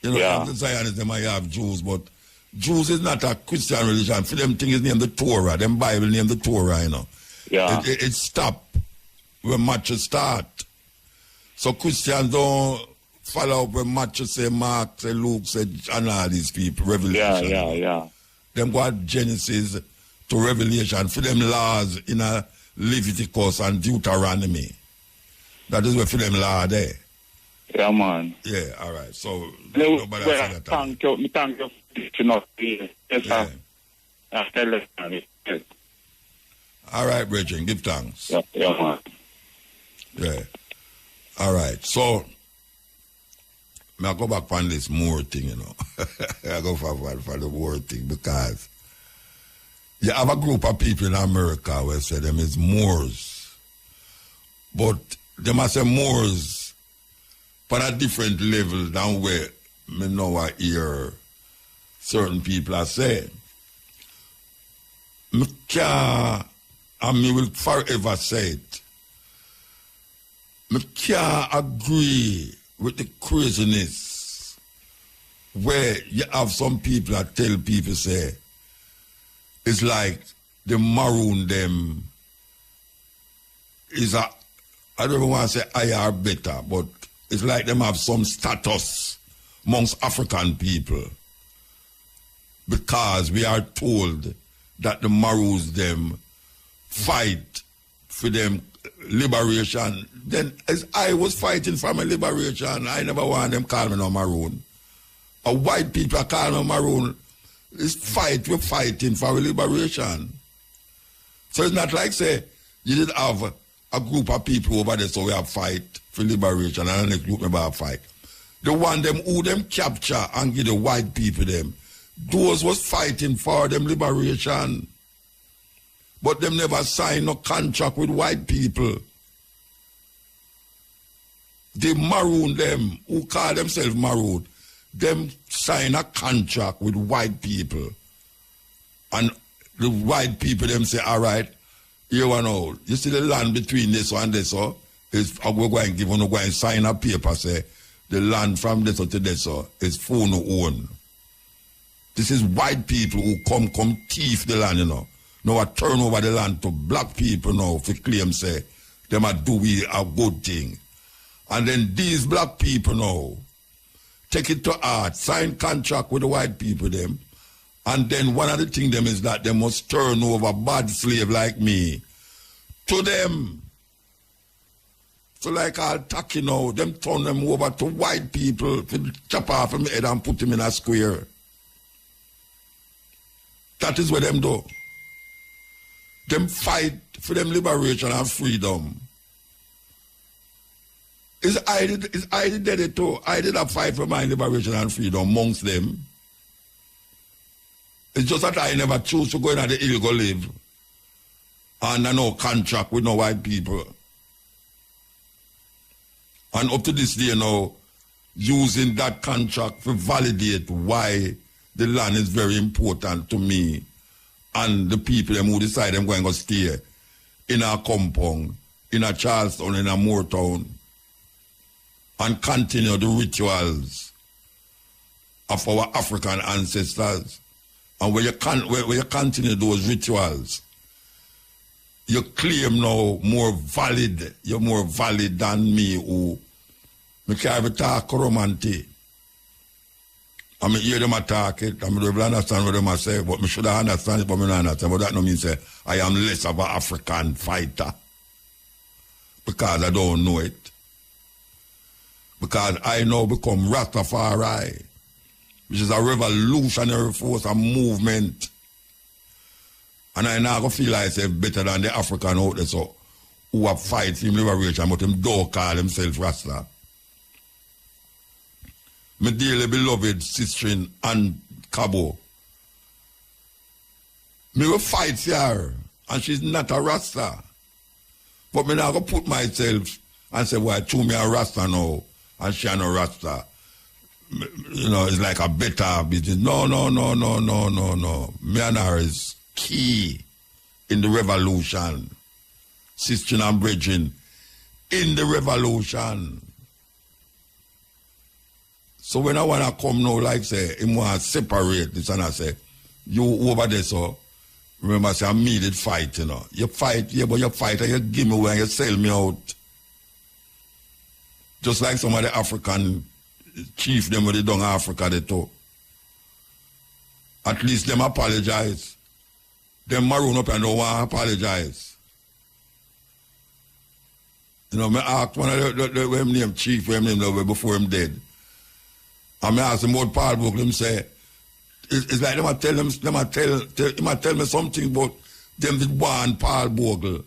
You know, you have the Zionists and you have Jews, but Jews is not a Christian religion. For them things is named the Torah. Them Bible named the Torah, you know. Yeah. It stopped when Matthew start. So Christians don't follow up when Matthew say Mark, say Luke, say and all these people, Revelation. Yeah. Them got Genesis to Revelation. For them laws in a Leviticus and Deuteronomy. That is where for them law there. Yeah, man. Yeah, all right. So nobody said that. Thank you for not being. Yes, all right, Bridget, give thanks. Yeah, man. Yeah. All right. So I go back on this Moor thing, you know. I go for the Moor thing because you have a group of people in America where say them is Moors. But they must say Moors on a different level than where me know I hear certain people are saying. Me can't, and me will forever say it, me can't agree with the craziness where you have some people that tell people say it's like the Maroon them is a, I don't want to say higher or better, but it's like them have some status amongst African people because we are told that the Maroons them fight for them liberation. Then as I was fighting for my liberation, I never want them call me no Maroon. A white people call me Maroon. It's fight, we're fighting for liberation. So it's not like say you did have a group of people over there so we have fight for liberation and the next group never have fight. The one them who them capture and give the white people them, those was fighting for them liberation. But them never sign no contract with white people. They Maroon them, who call themselves Maroon, them sign a contract with white people. And the white people them say, all right, you know, you see the land between this one and this one, is we're going to give on go and sign a paper say the land from this to this is for no own. This is white people who come thief the land, you know. Now I turn over the land to black people now for claim say them a do we a good thing. And then these black people now take it to heart, sign contract with the white people them. And then one of the things them is that they must turn over bad slave like me to them. So like I'll tack, you know, them turn them over to white people, chop off them head and put them in a square. That is what them do. Them fight for them liberation and freedom. I did it too. I did a fight for my liberation and freedom amongst them. It's just that I never choose to go in the illegal live. And I no contract with no white people. And up to this day now, using that contract to validate why the land is very important to me and the people who decide them going to stay in a compound, in a Charlestown, in a Moortown, and continue the rituals of our African ancestors. And where you continue those rituals, you claim now more valid, you're more valid than me who me can't even talk romantic. I mean, hear them attack it, I mean, they understand what they say, but me should understand it, but me don't understand. But that no mean say I am less of an African fighter because I don't know it. Because I now become Rastafari, which is a revolutionary force, a movement. And I now feel like I better than the African out there, so who have fight for liberation, but them don't call themselves Rasta. My dearly beloved sister and Cabo. Me will fight for her, and she's not a Rasta. But me now go put myself and say, well, to me a Rasta now, and she no Rasta. You know, it's like a better business. No. Me and her is key in the revolution sistering and brethren in the revolution. So when I want to come now, like say, I want to separate this and I say, you over there, so remember, I say, I needed fight, you know. You fight, yeah, but you fight and you give me away and you sell me out. Just like some of the African chief, them when they done Africa, they talk. At least them apologize. Them maroon up and don't want to apologize. You know, I asked one of the name chief, them name before him dead. And I asked him about Paul Bogle, him say, it's like them tell me something about them did one Paul Bogle.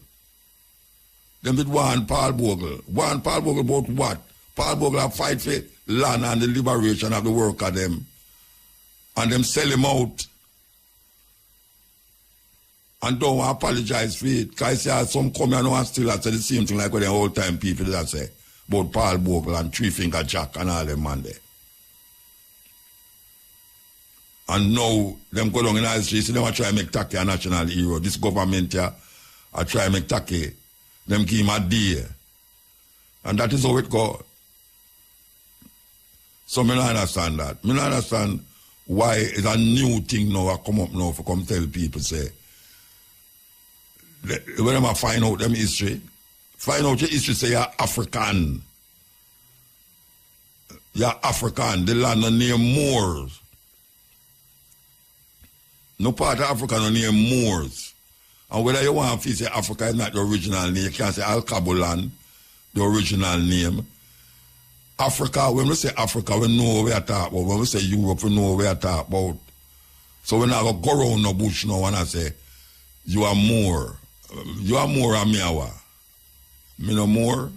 Them did one Paul Bogle. One Paul Bogle about what? Paul Bogle have fight for land and the liberation of the work of them. And them sell him out. And don't apologize for it. Because I say some come here and still say the same thing like what the whole time people that say about Paul Bogle and Three Finger Jack and all them man there. And now, them go down in the street, so them try to make Taki a national hero. This government here, I try to make Taki, them give him a day. And that is how it goes. So I don't understand that. I don't understand why it's a new thing now I come up now for come tell people, say, when I find out them history, find out your history, say you're African. You're African. The land no name Moors. No part of Africa no name Moors. And whether you want to say Africa is not the original name, you can't say Al-Kabulan, the original name. Africa, when we say Africa, we know what we are talking about. When we say Europe, we know what we are talking about. So when I go around the bush now and I say, you are more. You are more than me. Me no more.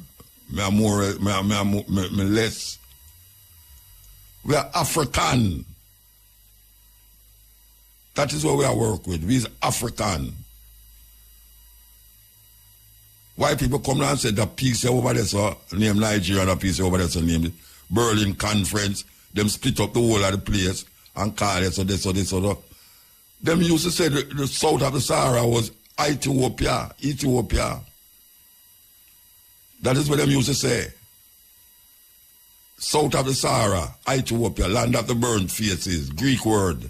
Me less. We are African. That is what we are work with. We is African. Why people come down and say the piece over there, so name Nigeria, the piece over there, so name Berlin Conference. Them split up the whole of the place and call it so this, so this, so that. Them used to say the south of the Sahara was Ethiopia. That is what them used to say. South of the Sahara, Ethiopia, land of the burnt faces, Greek word.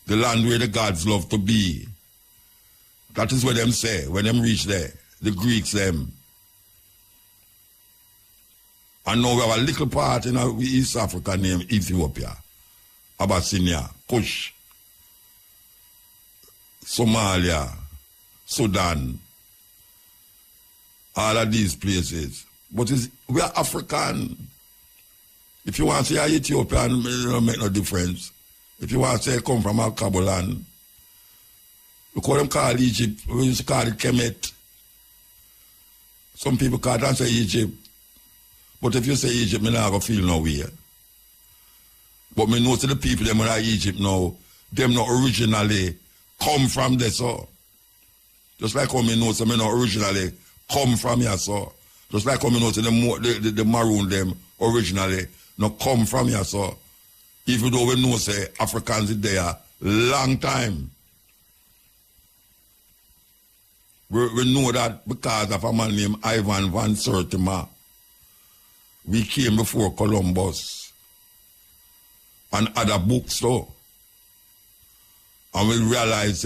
The land where the gods love to be. That is what them say when them reach there. The Greeks them. And now we have a little part in East Africa named Ethiopia, Abyssinia, Kush, Somalia, Sudan, all of these places. But we are African. If you want to say Ethiopian, it don't make no difference. If you want to say come from Al-Kabulan, we call them call Egypt, we used to call it Kemet. Some people call it and say Egypt. But if you say Egypt, I'm not going to feel no way. But I know to the people that are Egypt now, them not originally come from there, so. Just like how I know to me not originally come from here, so. Just like how I know to the Maroon them originally not come from here, so. Even though we know say Africans is there long time. We know that because of a man named Ivan van Sertima. We came before Columbus and other books though. And we realize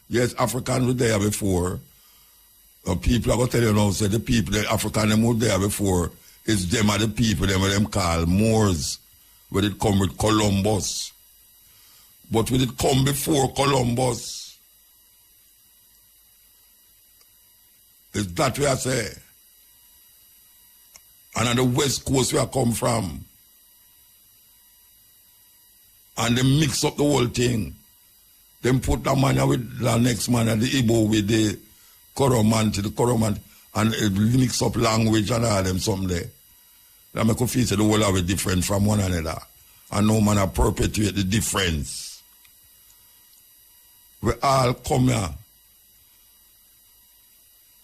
yes, Africans were there before. People are going to tell you now, say the people, the Africans were there before, it's them are the people, them call Moors. When it come with Columbus. But when it come before Columbus, it's that way I say. And on the west coast where I come from. And they mix up the whole thing. Then put the man with the next man and the Igbo with the Coromant, and it mix up language and all them something there. That make you feel the whole of it different from one another. And no man perpetuate the difference. We all come here.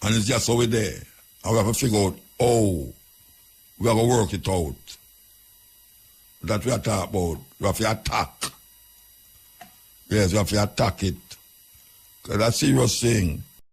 And it's just how we're there. And we have to figure out, we have to work it out. That we are talking about. We have to attack. Yes, we have to attack it. Because that's a serious thing.